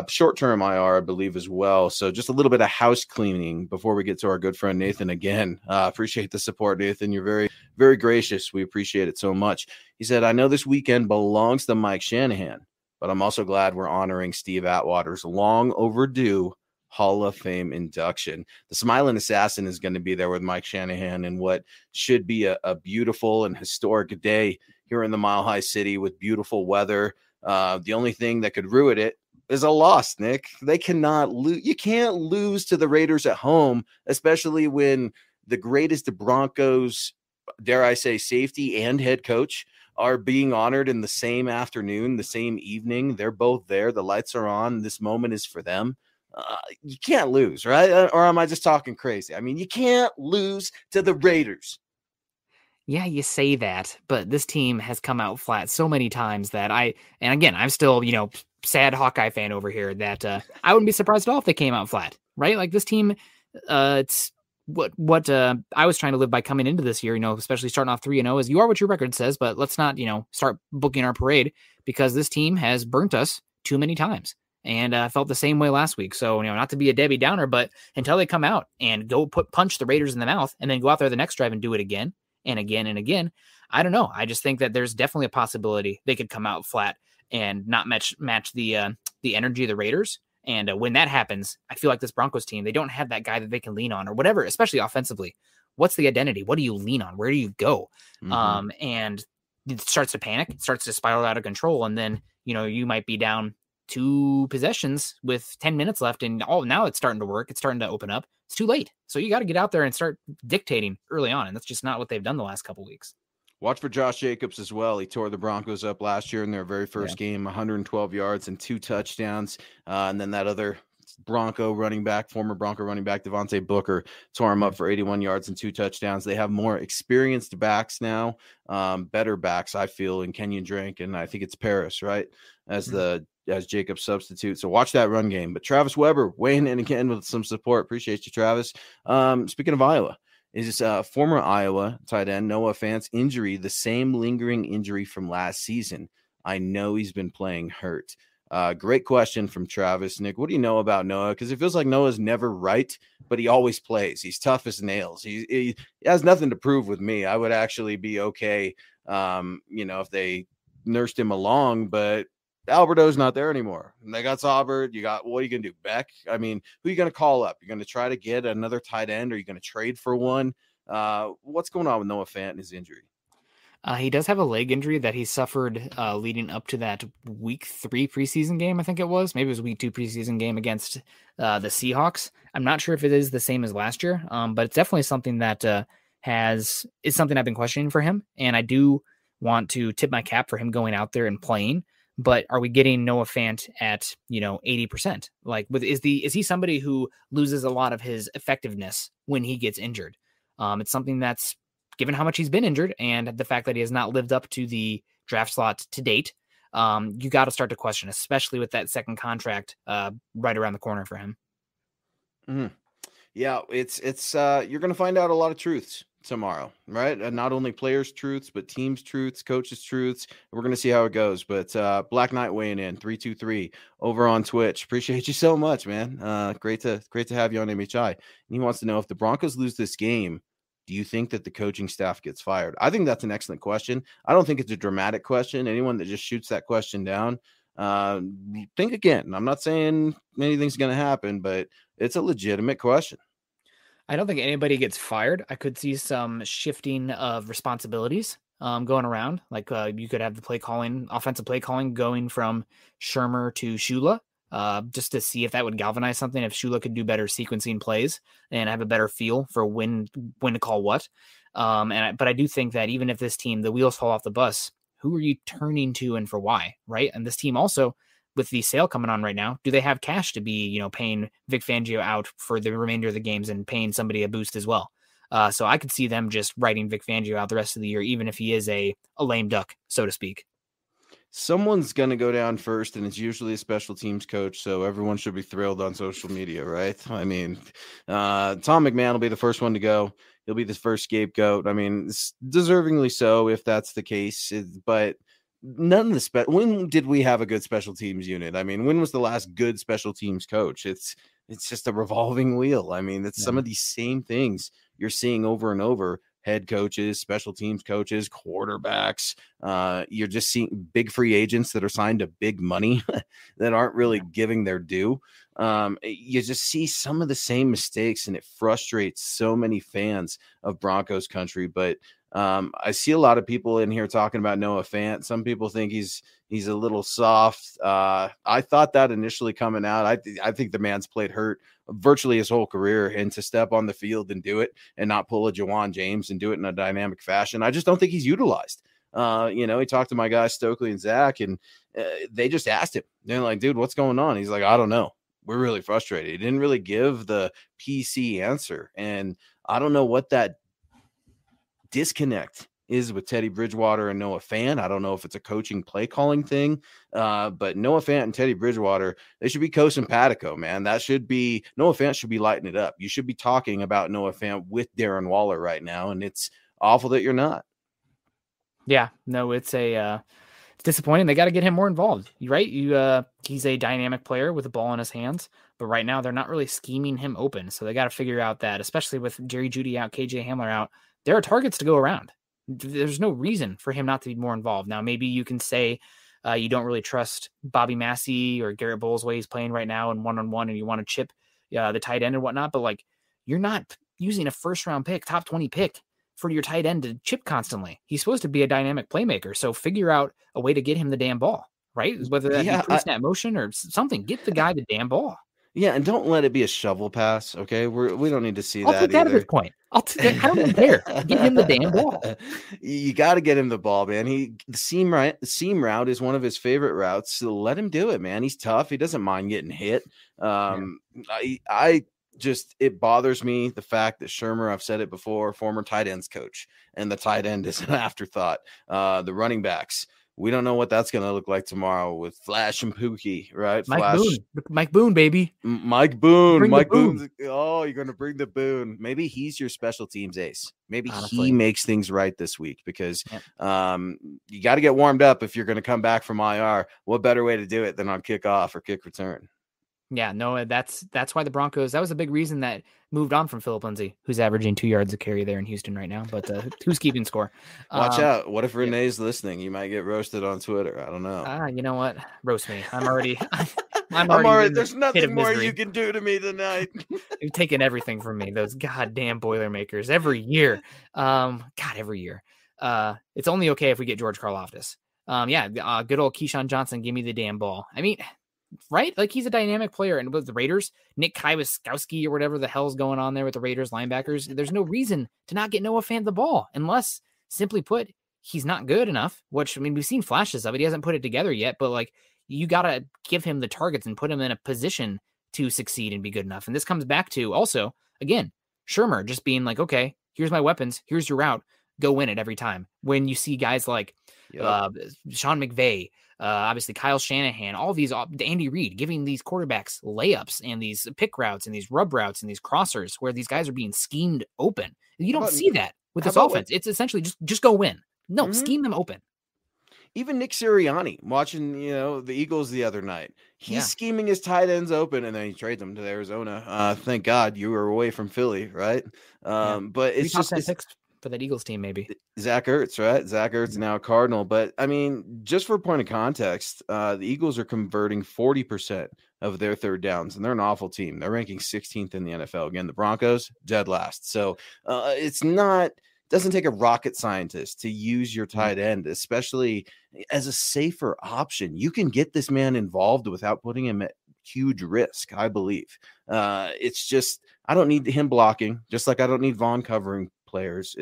short-term IR, I believe, as well. So just a little bit of house cleaning before we get to our good friend Nathan again. Appreciate the support, Nathan. You're very, very gracious. We appreciate it so much. He said, I know this weekend belongs to Mike Shanahan, but I'm also glad we're honoring Steve Atwater's long overdue Hall of Fame induction. The Smiling Assassin is going to be there with Mike Shanahan in what should be a beautiful and historic day here in the Mile High City with beautiful weather. The only thing that could ruin it is a loss, Nick. They cannot lose. You can't lose to the Raiders at home, especially when the greatest Broncos, dare I say, safety and head coach are being honored in the same afternoon, the same evening. They're both there. The lights are on. This moment is for them. You can't lose, right? Or am I just talking crazy? I mean, you can't lose to the Raiders. Yeah, you say that, but this team has come out flat so many times that I'm still, sad Hawkeye fan over here that I wouldn't be surprised at all if they came out flat, right? Like this team, it's what I was trying to live by coming into this year, especially starting off 3-0 is you are what your record says, but let's not, start booking our parade because this team has burnt us too many times. And I felt the same way last week. So, not to be a Debbie Downer, but until they come out and go punch the Raiders in the mouth and then go out there the next drive and do it again and again and again, I don't know. I just think that there's definitely a possibility they could come out flat and not match the energy of the Raiders. And when that happens, I feel like this Broncos team, they don't have that guy that they can lean on or whatever, especially offensively. What's the identity? What do you lean on? Where do you go? And it starts to panic, it starts to spiral out of control. And then, you might be down 2 possessions with 10 minutes left. And now it's starting to work. It's starting to open up. It's too late. So you got to get out there and start dictating early on. And that's just not what they've done the last couple of weeks. Watch for Josh Jacobs as well. He tore the Broncos up last year in their very first game, 112 yards and 2 touchdowns. And then that other former Bronco running back, Devontae Booker, tore him up for 81 yards and 2 touchdowns. They have more experienced backs now, better backs, I feel, in Kenyon Drake, and I think it's Paris, right, as Jacobs substitute. So watch that run game. But Travis Weber weighing in again with some support. Appreciate you, Travis. Speaking of Iowa, is former Iowa tight end Noah Fant's injury the same lingering injury from last season? I know he's been playing hurt. Great question from Travis. Nick, what do you know about Noah? Because it feels like Noah's never right, but he always plays. He's tough as nails. He has nothing to prove with me. I would actually be okay, if they nursed him along, but Alberto's not there anymore. They got Saubert. What are you going to do? Beck? I mean, who are you going to call up? You're going to try to get another tight end? Or are you going to trade for one? What's going on with Noah Fant and his injury? He does have a leg injury that he suffered leading up to that week 3 preseason game. I think it was. Maybe it was week 2 preseason game against the Seahawks. I'm not sure if it is the same as last year, but it's definitely something that is something I've been questioning for him. And I do want to tip my cap for him going out there and playing. But are we getting Noah Fant at 80%? Like, is he somebody who loses a lot of his effectiveness when he gets injured? It's something that's, given how much he's been injured and the fact that he has not lived up to the draft slot to date, you got to start to question, especially with that second contract right around the corner for him. Mm-hmm. Yeah, it's you're going to find out a lot of truths tomorrow, right? And not only players' truths, but teams' truths, coaches' truths. We're going to see how it goes. But Black Knight weighing in 323 over on Twitch. Appreciate you so much, man. Great to have you on MHI. And he wants to know, if the Broncos lose this game, do you think that the coaching staff gets fired? I think that's an excellent question. I don't think it's a dramatic question. Anyone that just shoots that question down, think again. I'm not saying anything's going to happen, but it's a legitimate question. I don't think anybody gets fired. I could see some shifting of responsibilities going around. Like you could have the offensive play calling going from Shurmur to Shula, just to see if that would galvanize something. If Shula could do better sequencing plays and have a better feel for when to call what. But I do think that even if this team, the wheels fall off the bus, who are you turning to and for why, right? And this team also, with the sale coming on right now, do they have cash to be, paying Vic Fangio out for the remainder of the games and paying somebody a boost as well? So I could see them just writing Vic Fangio out the rest of the year, even if he is a lame duck, so to speak. Someone's going to go down first, and it's usually a special teams coach, so everyone should be thrilled on social media, right? I mean, Tom McMahon will be the first one to go. He'll be the first scapegoat. I mean, deservingly so if that's the case. But none of the when did we have a good special teams unit? I mean, when was the last good special teams coach? It's just a revolving wheel. I mean, it's some of these same things you're seeing over and over. Head coaches, special teams coaches, quarterbacks. You're just seeing big free agents that are signed to big money that aren't really giving their due. You just see some of the same mistakes, and it frustrates so many fans of Broncos country. But I see a lot of people in here talking about Noah Fant. Some people think he's a little soft. I thought that initially coming out. I think the man's played hurt virtually his whole career, and to step on the field and do it and not pull a Jawan James and do it in a dynamic fashion, I just don't think he's utilized. He talked to my guys Stokely and Zach, and they just asked him. They're like, dude, what's going on? He's like, I don't know. We're really frustrated. He didn't really give the PC answer. And I don't know what that disconnect is with Teddy Bridgewater and Noah Fant. I don't know if it's a coaching play calling thing, but Noah Fant and Teddy Bridgewater, they should be co-simpatico, man. Noah Fant should be lighting it up. You should be talking about Noah Fant with Darren Waller right now, and it's awful that you're not. Yeah, no, it's disappointing. They got to get him more involved, right? He's a dynamic player with the ball in his hands, but right now they're not really scheming him open. So they got to figure out that, especially with Jerry Jeudy out, KJ Hamler out, there are targets to go around. There's no reason for him not to be more involved. Now, maybe you can say you don't really trust Bobby Massey or Garrett Bowles the way he's playing right now in one-on-one, and you want to chip the tight end and whatnot, but like, you're not using a first-round pick, top 20 pick for your tight end to chip constantly. He's supposed to be a dynamic playmaker, so figure out a way to get him the damn ball, right? Whether that be pre-snap motion or something, get the guy the damn ball. Yeah, and don't let it be a shovel pass, okay? We don't need to see that either. I'll take that at this point. I don't even care. Get him the damn ball. You got to get him the ball, man. The seam route is one of his favorite routes, so let him do it, man. He's tough. He doesn't mind getting hit. It bothers me, the fact that Shurmur, I've said it before, former tight ends coach, and the tight end is an afterthought. The running backs, we don't know what that's going to look like tomorrow with Flash and Pookie, right? Mike Boone, baby. Mike Boone. Oh, you're going to bring the Boone. Maybe he's your special teams ace. Maybe he makes things right this week, because you got to get warmed up if you're going to come back from IR. What better way to do it than on kickoff or kick return? Yeah, no, that's why the Broncos, that was a big reason that moved on from Phillip Lindsay, who's averaging 2 yards a carry there in Houston right now, but who's keeping score? Watch out. What if Renee's listening? You might get roasted on Twitter. I don't know. You know what? Roast me. I'm already There's nothing more you can do to me tonight. You've taken everything from me. Those goddamn Boilermakers every year. Every year. It's only okay if we get George Karlaftis. Good old Keyshawn Johnson, give me the damn ball. I mean, right? Like, he's a dynamic player. And with the Raiders, Nick Kwiatkowski or whatever the hell's going on there with the Raiders linebackers, there's no reason to not get Noah Fant the ball, unless, simply put, he's not good enough, which, I mean, we've seen flashes of it. He hasn't put it together yet, but like, you got to give him the targets and put him in a position to succeed and be good enough. And this comes back to also, again, Shurmur just being like, okay, here's my weapons. Here's your route. Go win it every time. When you see guys like Sean McVay, obviously Kyle Shanahan, all these, Andy Reid, giving these quarterbacks layups and these pick routes and these rub routes and these crossers where these guys are being schemed open. You don't see that with this offense. It's essentially just go win. No, scheme them open. Even Nick Sirianni, watching, the Eagles the other night, he's scheming his tight ends open, and then he trades them to Arizona. Thank God you were away from Philly, right? But it's just for that Eagles team, maybe. Zach Ertz, right? Zach Ertz now a Cardinal. But, I mean, just for a point of context, the Eagles are converting 40% of their third downs, and they're an awful team. They're ranking 16th in the NFL. Again, the Broncos, dead last. So it's not doesn't take a rocket scientist to use your tight end, especially as a safer option. You can get this man involved without putting him at huge risk, I believe. It's just, I don't need him blocking, just like I don't need Vaughn covering players.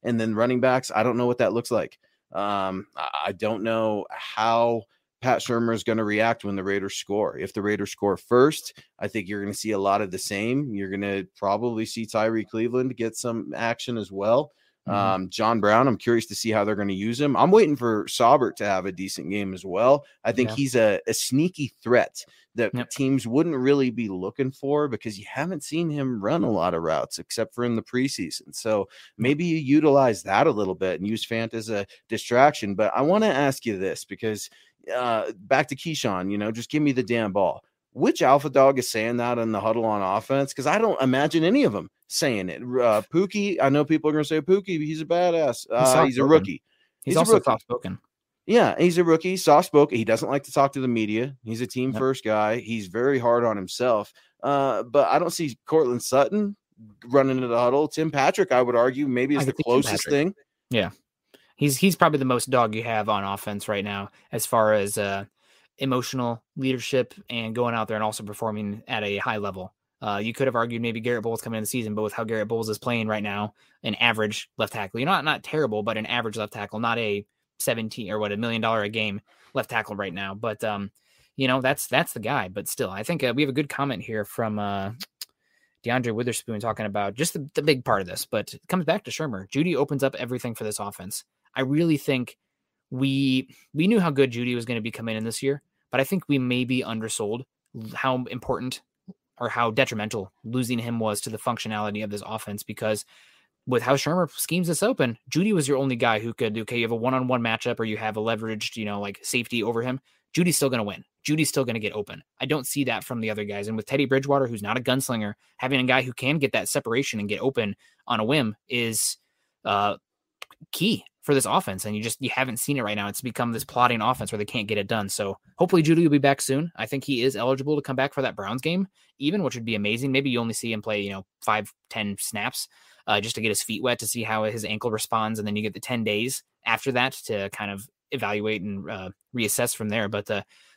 And then running backs, I don't know what that looks like. I don't know how Pat Shurmur is going to react when the Raiders score. If the Raiders score first, I think you're going to see a lot of the same. You're going to probably see Tyree Cleveland get some action as well. John Brown, I'm curious to see how they're going to use him. I'm waiting for Saubert to have a decent game as well. I think he's a sneaky threat that teams wouldn't really be looking for because you haven't seen him run a lot of routes except for in the preseason. So maybe you utilize that a little bit and use Fant as a distraction. But I want to ask you this because back to Keyshawn, just give me the damn ball. Which alpha dog is saying that in the huddle on offense? Because I don't imagine any of them saying it. Pookie, I know people are going to say Pookie, but he's a badass. He's a rookie. He's also soft-spoken. Yeah, he's a rookie, soft-spoken. He doesn't like to talk to the media. He's a team-first guy. He's very hard on himself. But I don't see Cortland Sutton running into the huddle. Tim Patrick, I would argue, maybe is the closest thing. Yeah. He's probably the most dog you have on offense right now as far as emotional leadership and going out there and also performing at a high level. You could have argued maybe Garrett Bowles coming in the season, but with how Garrett Bowles is playing right now, an average left tackle, not terrible, but an average left tackle, not a $1 million a game left tackle right now. But that's the guy. But still, I think we have a good comment here from DeAndre Witherspoon talking about just the big part of this, but it comes back to Shurmur. Jeudy opens up everything for this offense. I really think we knew how good Jeudy was going to be coming in this year, but I think we maybe undersold how important or how detrimental losing him was to the functionality of this offense, because with how Shurmur schemes this open, Jeudy was your only guy who could, you have a one-on-one matchup or you have a leveraged, safety over him. Jeudy's still going to win. Jeudy's still going to get open. I don't see that from the other guys. And with Teddy Bridgewater, who's not a gunslinger, having a guy who can get that separation and get open on a whim is key for this offense. And you haven't seen it right now. It's become this plotting offense where they can't get it done. So hopefully Jeudy will be back soon. I think he is eligible to come back for that Browns game, even, which would be amazing. Maybe you only see him play, 5-10 snaps just to get his feet wet to see how his ankle responds. And then you get the 10 days after that to kind of evaluate and reassess from there. But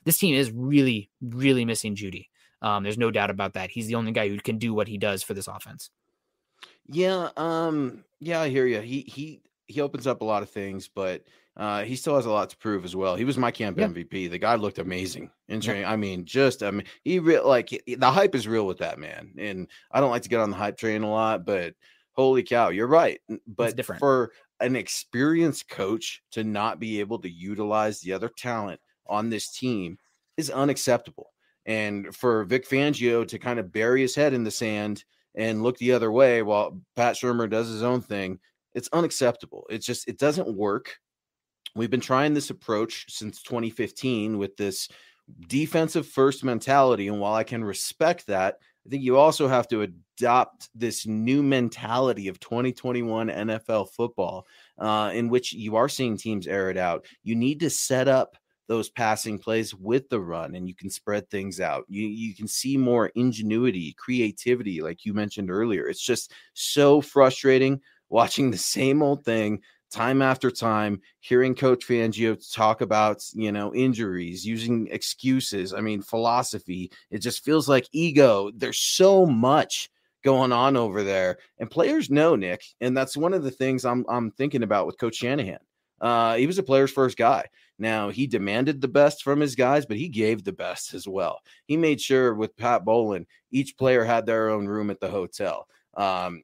this team is really, really missing Jeudy. There's no doubt about that. He's the only guy who can do what he does for this offense. Yeah. I hear you. He opens up a lot of things, but he still has a lot to prove as well. He was my camp MVP. The guy looked amazing in training. Yeah. I mean, the hype is real with that man. And I don't like to get on the hype train a lot, but holy cow, you're right. But for an experienced coach to not be able to utilize the other talent on this team is unacceptable. And for Vic Fangio to kind of bury his head in the sand and look the other way while Pat Shurmur does his own thing, it's unacceptable. It doesn't work. We've been trying this approach since 2015 with this defensive first mentality. And while I can respect that, I think you also have to adopt this new mentality of 2021 NFL football, in which you are seeing teams air it out. You need to set up those passing plays with the run, and you can spread things out. You can see more ingenuity, creativity, like you mentioned earlier. It's just so frustrating watching the same old thing time after time, hearing Coach Fangio talk about, injuries, using excuses. I mean, philosophy. It just feels like ego. There's so much going on over there, and players know, Nick, and that's one of the things I'm thinking about with Coach Shanahan. He was a player's first guy. Now, he demanded the best from his guys, but he gave the best as well. He made sure with Pat Bowlen, each player had their own room at the hotel.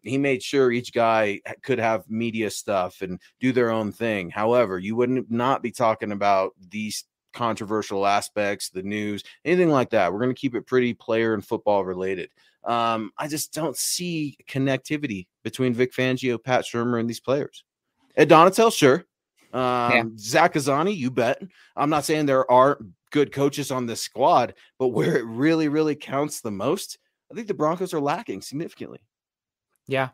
He made sure each guy could have media stuff and do their own thing. However, you wouldn't not be talking about these controversial aspects, the news, anything like that. We're going to keep it pretty player and football related. I just don't see connectivity between Vic Fangio, Pat Shurmur, and these players. Ed Donatel, sure. Zach Azzani, you bet. I'm not saying there aren't good coaches on this squad, but where it really, really counts the most, I think the Broncos are lacking significantly. Yeah.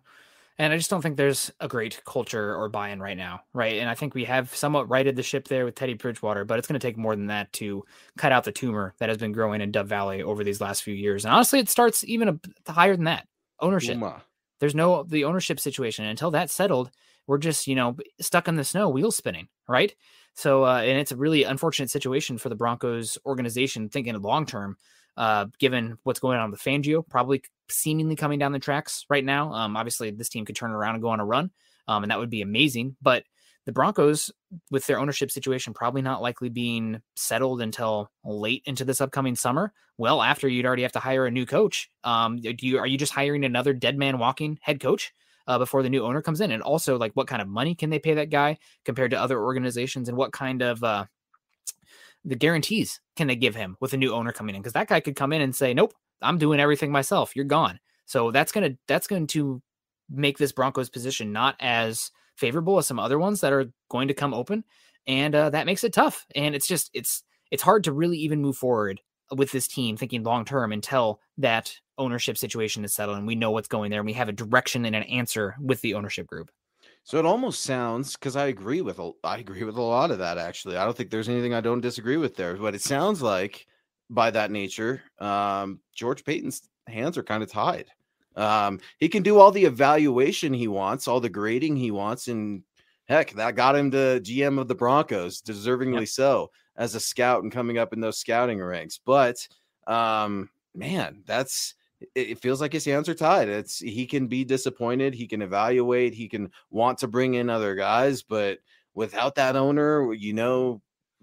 And I just don't think there's a great culture or buy-in right now, right? And I think we have somewhat righted the ship there with Teddy Bridgewater, but it's going to take more than that to cut out the tumor that has been growing in Dove Valley over these last few years. And honestly, it starts even higher than that. Ownership. There's the ownership situation. And until that's settled, we're just, stuck in the snow, wheels spinning, right? So, and it's a really unfortunate situation for the Broncos organization, thinking long-term, given what's going on with Fangio, probably seemingly coming down the tracks right now. Obviously this team could turn around and go on a run, and that would be amazing. But the Broncos, with their ownership situation probably not likely being settled until late into this upcoming summer, well, after you'd already have to hire a new coach. Are you just hiring another dead man walking head coach before the new owner comes in? And also, like, what kind of money can they pay that guy compared to other organizations, and what kind of the guarantees can they give him with a new owner coming in? Because that guy could come in and say, nope, I'm doing everything myself, you're gone. So that's going to make this Broncos position not as favorable as some other ones that are going to come open. And that makes it tough. And it's hard to really even move forward with this team thinking long-term until that ownership situation is settled and we know what's going there and we have a direction and an answer with the ownership group. So it almost sounds, because I agree with a lot of that, actually. I don't think there's anything I don't disagree with there, but it sounds like by that nature, George Paton's hands are kind of tied. He can do all the evaluation he wants, all the grading he wants, and heck, that got him to GM of the Broncos, deservingly so, as a scout and coming up in those scouting ranks. But man, it feels like his hands are tied. He can be disappointed, he can evaluate, he can want to bring in other guys, but without that owner,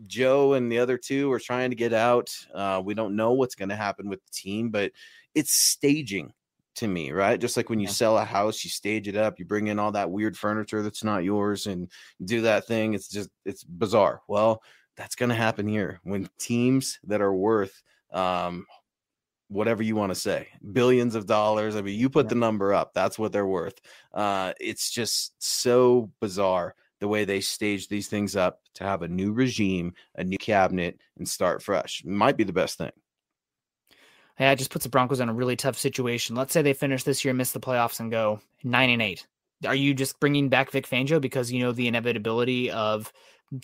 Joe and the other two are trying to get out. We don't know what's going to happen with the team, but it's staging to me, right? Just like when you sell a house, you stage it up, you bring in all that weird furniture that's not yours and do that thing. It's bizarre. Well, that's going to happen here when teams that are worth, whatever you want to say, billions of dollars. I mean, you put the number up, that's what they're worth. It's just so bizarre the way they stage these things up to have a new regime, a new cabinet, and start fresh. It might be the best thing. Yeah, it just puts the Broncos in a really tough situation. Let's say they finish this year, miss the playoffs, and go 9-8. Are you just bringing back Vic Fangio because you know the inevitability of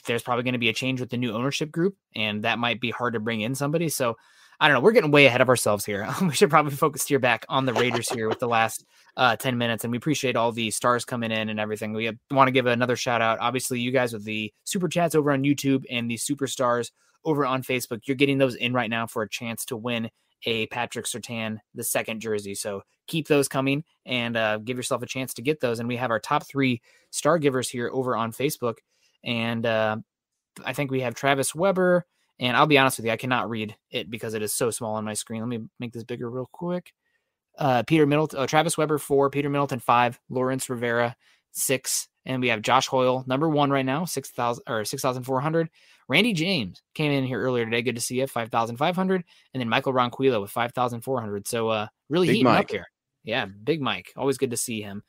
there's probably going to be a change with the new ownership group, and that might be hard to bring in somebody? So I don't know. We're getting way ahead of ourselves here. We should probably steer back on the Raiders here with the last 10 minutes, and we appreciate all the stars coming in and everything. We want to give another shout out. Obviously, you guys with the super chats over on YouTube and the superstars over on Facebook, you're getting those in right now for a chance to win a Patrick Surtain the second jersey. So keep those coming and give yourself a chance to get those. And we have our top 3 star givers here over on Facebook. And I think we have Travis Weber. And I'll be honest with you, I cannot read it because it is so small on my screen. Let me make this bigger real quick. Peter Middleton, Travis Weber 4, Peter Middleton 5, Lawrence Rivera 6, and we have Josh Hoyle number 1 right now, 6,400. Randy James came in here earlier today. Good to see you, 5,500, and then Michael Ronquillo with 5,400. So really Big heating Mike up here. Yeah, Big Mike, always good to see him.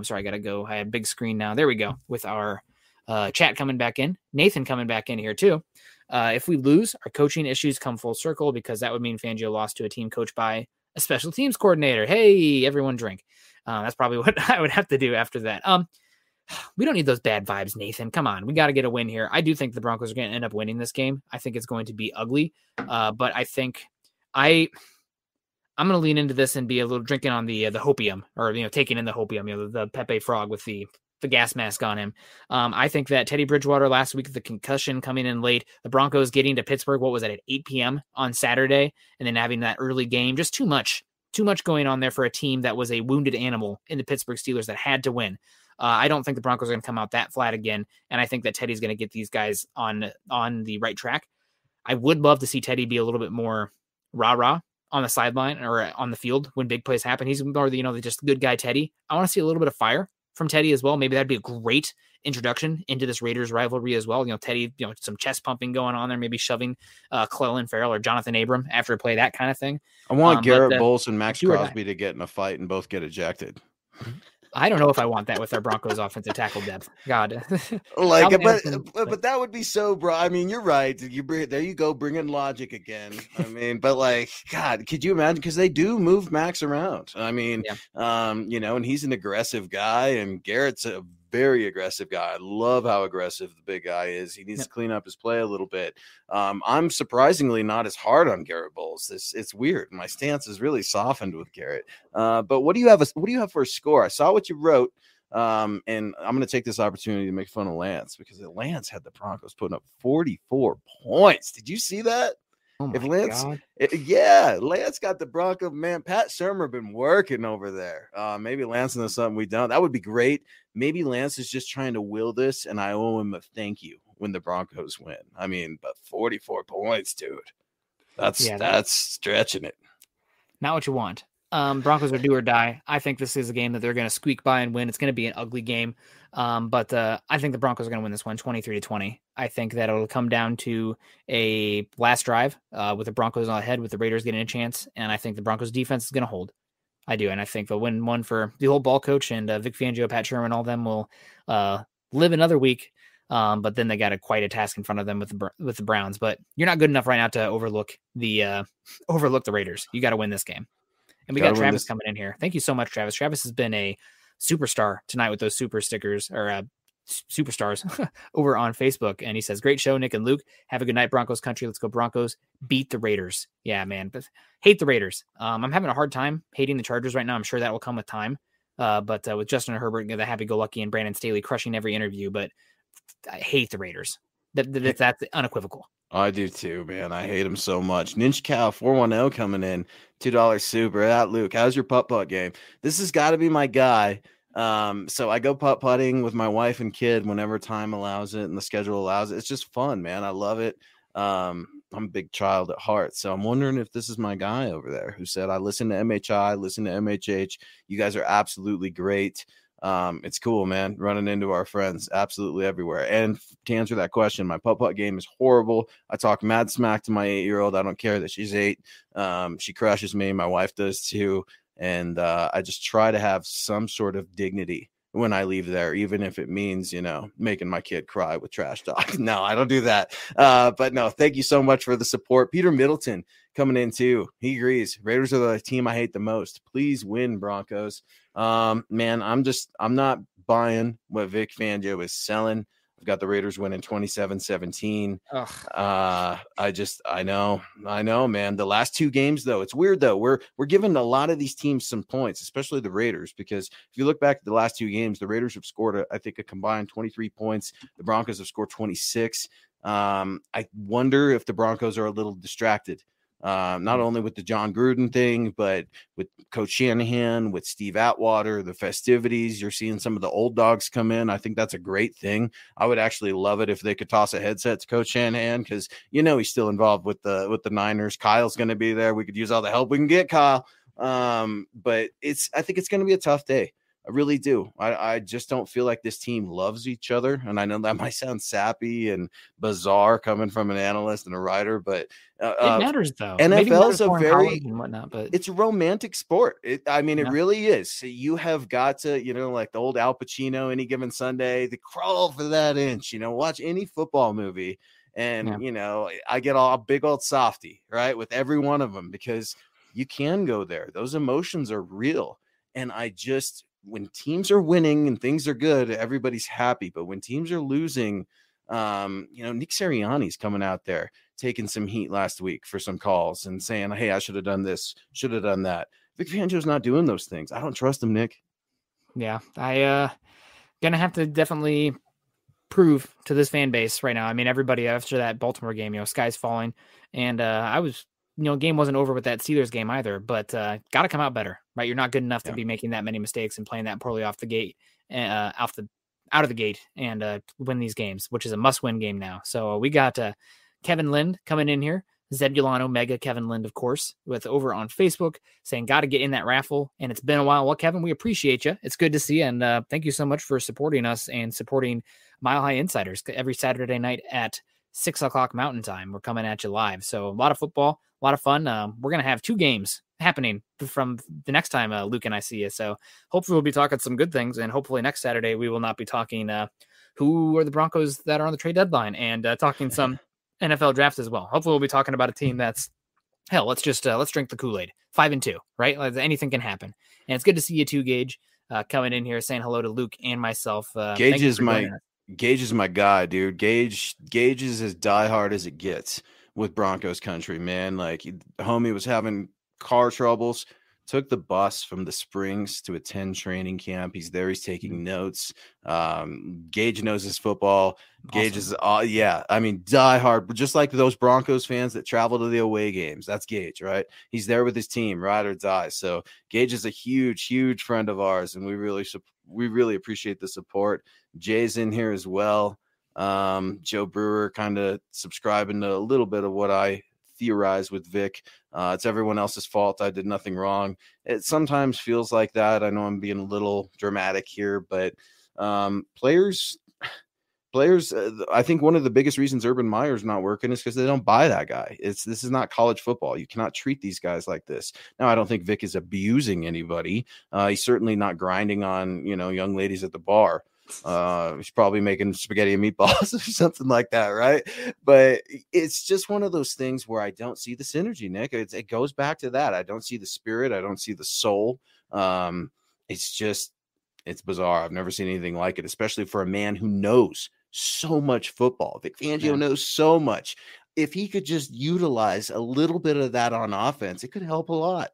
Sorry, I gotta go. I have big screen now. There we go with our chat coming back in. Nathan coming back in here too. If we lose, our coaching issues come full circle because that would mean Fangio lost to a team coached by a special teams coordinator. Hey, everyone drink. That's probably what I would have to do after that. We don't need those bad vibes, Nathan. Come on. We got to get a win here. I do think the Broncos are going to end up winning this game. I think it's going to be ugly. But I think I'm going to lean into this and be a little drinking on the hopium, or, taking in the hopium, the Pepe Frog with the gas mask on him. I think that Teddy Bridgewater last week, the concussion coming in late, the Broncos getting to Pittsburgh, what was that, at 8 p.m. on Saturday, and then having that early game, just too much going on there for a team that was a wounded animal in the Pittsburgh Steelers that had to win. I don't think the Broncos are going to come out that flat again, and I think that Teddy's going to get these guys on the right track. I would love to see Teddy be a little bit more rah-rah on the sideline or on the field when big plays happen. He's more the just good guy Teddy. I want to see a little bit of fire from Teddy as well. Maybe that'd be a great introduction into this Raiders rivalry as well. Teddy, some chest pumping going on there, maybe shoving Clelin Ferrell or Jonathan Abram after a play, that kind of thing. I want Garrett Bowles and Max Crosby to get in a fight and both get ejected. I don't know if I want that with our Broncos offensive tackle depth. God. but that would be so, bro. I mean, you're right. There you go, bringing logic again. I mean, but God, could you imagine? Because they do move Max around. I mean, and he's an aggressive guy, and Garrett's a very aggressive guy. I love how aggressive the big guy is. He needs to clean up his play a little bit. I'm surprisingly not as hard on Garrett Bowles. It's weird. My stance is really softened with Garrett. But what do you have for a score? I saw what you wrote. And I'm going to take this opportunity to make fun of Lance because Lance had the Broncos putting up 44 points. Did you see that? Oh my If Lance, God. Lance got the Bronco, man. Pat Shermer been working over there. Maybe Lance knows something we don't. That would be great. Maybe Lance is just trying to will this, and I owe him a thank you when the Broncos win. I mean, but 44 points, dude. That's stretching it. Not what you want. Broncos are do or die. I think this is a game that they're going to squeak by and win. It's going to be an ugly game. But I think the Broncos are going to win this one 23-20. I think that it'll come down to a last drive with the Broncos on ahead with the Raiders getting a chance. And I think the Broncos defense is going to hold. I do. And I think they'll win one for the old ball coach and Vic Fangio, Pat Shermer, all them will live another week. But then they got quite a task in front of them with the Browns. But you're not good enough right now to overlook the Raiders. You got to win this game. And we got Travis coming in here. Thank you so much, Travis. Travis has been a superstar tonight with those super stickers or superstars over on Facebook. And he says, great show, Nick and Luke. Have a good night, Broncos country. Let's go Broncos. Beat the Raiders. Yeah, man. But hate the Raiders. I'm having a hard time hating the Chargers right now. I'm sure that will come with time. But with Justin Herbert, the happy-go-lucky, and Brandon Staley crushing every interview. But I hate the Raiders. That's unequivocal. I do too, man. I hate him so much. Ninja Cow 410 coming in, $2 super. Luke, how's your putt game? This has got to be my guy. So I go putting with my wife and kid whenever time allows it and the schedule allows it. It's just fun, man. I love it. I'm a big child at heart, so I'm wondering if this is my guy over there who said I listen to MHI, listen to MHH. You guys are absolutely great. It's cool, man, running into our friends absolutely everywhere. And to answer that question, my putt game is horrible. I talk mad smack to my 8-year-old. I don't care that she's 8. She crushes me. My wife does too. And I just try to have some sort of dignity when I leave there, even if it means, making my kid cry with trash talk. No, I don't do that. But no, thank you so much for the support. Peter Middleton coming in too. He agrees. Raiders are the team I hate the most. Please win, Broncos. Man, I'm not buying what Vic Fangio is selling. I've got the Raiders winning 27-17. I know, man. The last 2 games, though, it's weird, though. We're giving a lot of these teams some points, especially the Raiders, because if you look back at the last 2 games, the Raiders have scored, I think, a combined 23 points. The Broncos have scored 26. I wonder if the Broncos are a little distracted. Not only with the John Gruden thing, but with Coach Shanahan, with Steve Atwater, the festivities. You're seeing some of the old dogs come in. I think that's a great thing. I would actually love it if they could toss a headset to Coach Shanahan because he's still involved with the Niners. Kyle's going to be there. We could use all the help we can get, Kyle. But I think it's going to be a tough day. I really do. I just don't feel like this team loves each other. And I know that might sound sappy and bizarre coming from an analyst and a writer, but it matters though. NFL is it's a romantic sport. It really is. You have got to, like the old Al Pacino, Any Given Sunday, the crawl for that inch, watch any football movie. And, I get all a big old softy, right, with every one of them because you can go there. Those emotions are real. And when teams are winning and things are good, everybody's happy. But when teams are losing, Nick Sirianni's coming out there taking some heat last week for some calls and saying, hey, I should have done this, should have done that. Vic Fangio's not doing those things. I don't trust him, Nick. Yeah, I gonna have to definitely prove to this fan base right now. I mean, everybody after that Baltimore game, sky's falling. And I was game wasn't over with that Steelers game either, but got to come out better, right? You're not good enough to be making that many mistakes and playing that poorly off the gate, out of the gate, and win these games, which is a must-win game now. So we got Kevin Lind coming in here, Zebulon Omega, Kevin Lind, of course, with over on Facebook saying, got to get in that raffle. And it's been a while. Well, Kevin, we appreciate you. It's good to see you. And thank you so much for supporting us and supporting Mile High Insiders every Saturday night at 6:00 Mountain Time. We're coming at you live. So a lot of football, a lot of fun. We're going to have 2 games happening from the next time Luke and I see you. So hopefully we'll be talking some good things. And hopefully next Saturday we will not be talking who are the Broncos that are on the trade deadline and talking some NFL draft as well. Hopefully we'll be talking about a team that's hell. Let's drink the Kool-Aid. 5-2, right? Like, anything can happen. And it's good to see you too, Gage, coming in here saying hello to Luke and myself. Gage is my guy, dude. Gage is as diehard as it gets with Broncos country, man. Like, homie was having car troubles, took the bus from the Springs to attend training camp. He's there. He's taking notes. Gage knows his football. Awesome. Gage is, die hard, just like those Broncos fans that travel to the away games. That's Gage, right? He's there with his team, ride or die. So Gage is a huge, huge friend of ours, and we really appreciate the support. Jay's in here as well. Joe Brewer kind of subscribing to a little bit of what I theorize with Vic. It's everyone else's fault. I did nothing wrong. It sometimes feels like that. I know I'm being a little dramatic here, but players, I think one of the biggest reasons Urban Meyer's not working is because they don't buy that guy. This is not college football. You cannot treat these guys like this. Now, I don't think Vic is abusing anybody. He's certainly not grinding on, young ladies at the bar. He's probably making spaghetti and meatballs or something like that, right? But it's just one of those things where I don't see the synergy, Nick. It goes back to that. I don't see the spirit. I don't see the soul. It's bizarre. I've never seen anything like it, especially for a man who knows so much football. Vic Fangio knows so much. If he could just utilize a little bit of that on offense, it could help a lot.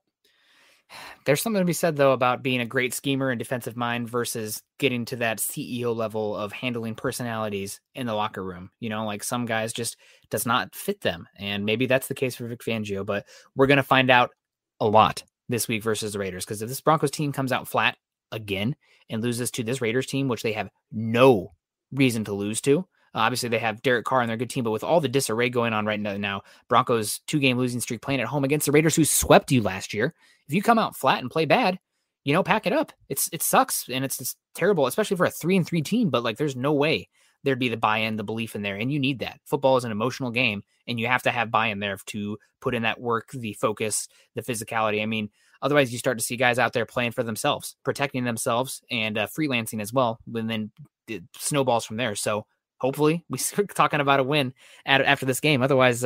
There's something to be said, though, about being a great schemer and defensive mind versus getting to that CEO level of handling personalities in the locker room. Like some guys just does not fit them. And maybe that's the case for Vic Fangio, but we're going to find out a lot this week versus the Raiders. Because if this Broncos team comes out flat again and loses to this Raiders team, which they have no reason to lose to, obviously they have Derek Carr and they're a good team, but with all the disarray going on right now, Broncos 2-game losing streak playing at home against the Raiders who swept you last year. If you come out flat and play bad, pack it up. It sucks and it's terrible, especially for a 3-3 team, but there's no way there'd be the buy-in, the belief in there. And you need that. Football is an emotional game and you have to have buy-in there to put in that work, the focus, the physicality. I mean, otherwise you start to see guys out there playing for themselves, protecting themselves and freelancing as well. And then it snowballs from there. So hopefully we start talking about a win after this game. Otherwise,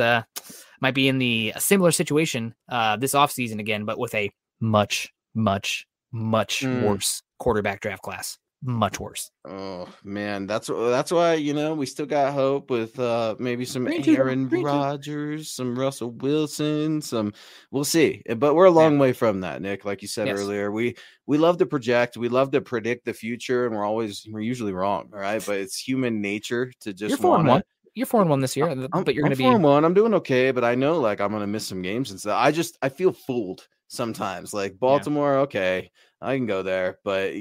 might be in a similar situation this offseason again, but with a much, much, much worse quarterback draft class. Much worse. Oh man, that's why we still got hope with maybe some Aaron Rodgers, some Russell Wilson, we'll see. But we're a long way from that, Nick. Like you said earlier, we love to project, we love to predict the future, and we're usually wrong, right? But it's human nature to just You're 4-1 this year, but you're going to be 4-1. I'm doing okay, but I know I'm going to miss some games and stuff. I feel fooled sometimes. Like Baltimore, okay, I can go there, but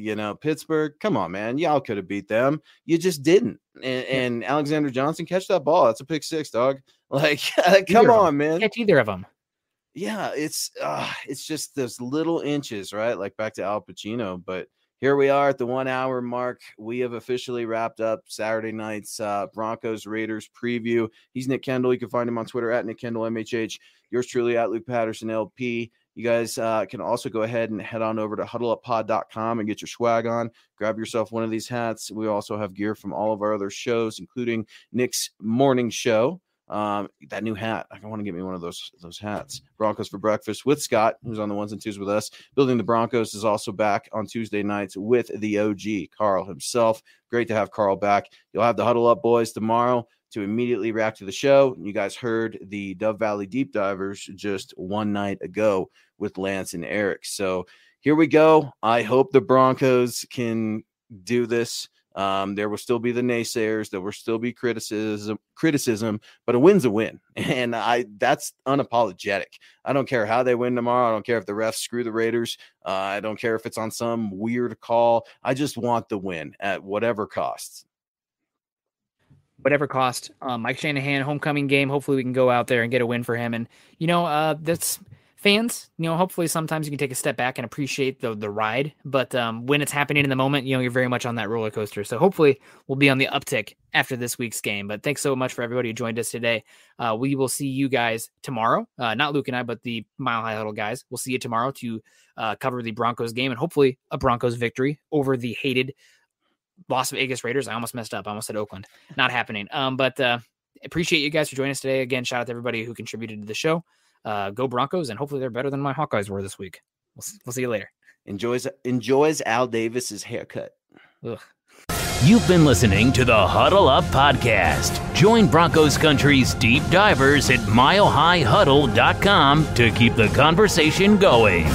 Pittsburgh, come on, man, y'all could have beat them. You just didn't. And Alexander Johnson, catch that ball. That's a pick six, dog. Come on, man. Catch either of them. Yeah, it's just those little inches, right? Like back to Al Pacino, but. Here we are at the 1 hour mark. We have officially wrapped up Saturday night's Broncos Raiders preview. He's Nick Kendell. You can find him on Twitter at Nick Kendell MHH. Yours truly at Luke Patterson LP. You guys can also go ahead and head on over to huddleuppod.com and get your swag on. Grab yourself one of these hats. We also have gear from all of our other shows, including Nick's morning show. That new hat. I want to get me one of those hats. Broncos for Breakfast with Scott, who's on the ones and twos with us. Building the Broncos is also back on Tuesday nights with the OG, Carl himself. Great to have Carl back. You'll have the Huddle Up Boys tomorrow to immediately react to the show. You guys heard the Dove Valley Deep Divers just one night ago with Lance and Eric. So here we go. I hope the Broncos can do this. There will still be the naysayers. There will still be criticism, but a win's a win. And that's unapologetic. I don't care how they win tomorrow. I don't care if the refs screw the Raiders. I don't care if it's on some weird call. I just want the win at whatever cost. Whatever cost. Mike Shanahan, homecoming game. Hopefully we can go out there and get a win for him. And, that's fans, hopefully sometimes you can take a step back and appreciate the ride, but when it's happening in the moment, you're very much on that roller coaster. So hopefully we'll be on the uptick after this week's game. But thanks so much for everybody who joined us today. We will see you guys tomorrow. Not Luke and I, but the Mile High Huddle guys. We'll see you tomorrow to cover the Broncos game and hopefully a Broncos victory over the hated Las Vegas Raiders. I almost messed up. I almost said Oakland. Not happening. But appreciate you guys for joining us today. Again, shout out to everybody who contributed to the show. Go Broncos, and hopefully they're better than my Hawkeyes were this week. We'll see you later. Enjoys Al Davis's haircut. Ugh. You've been listening to the Huddle Up Podcast. Join Broncos Country's deep divers at milehighhuddle.com to keep the conversation going.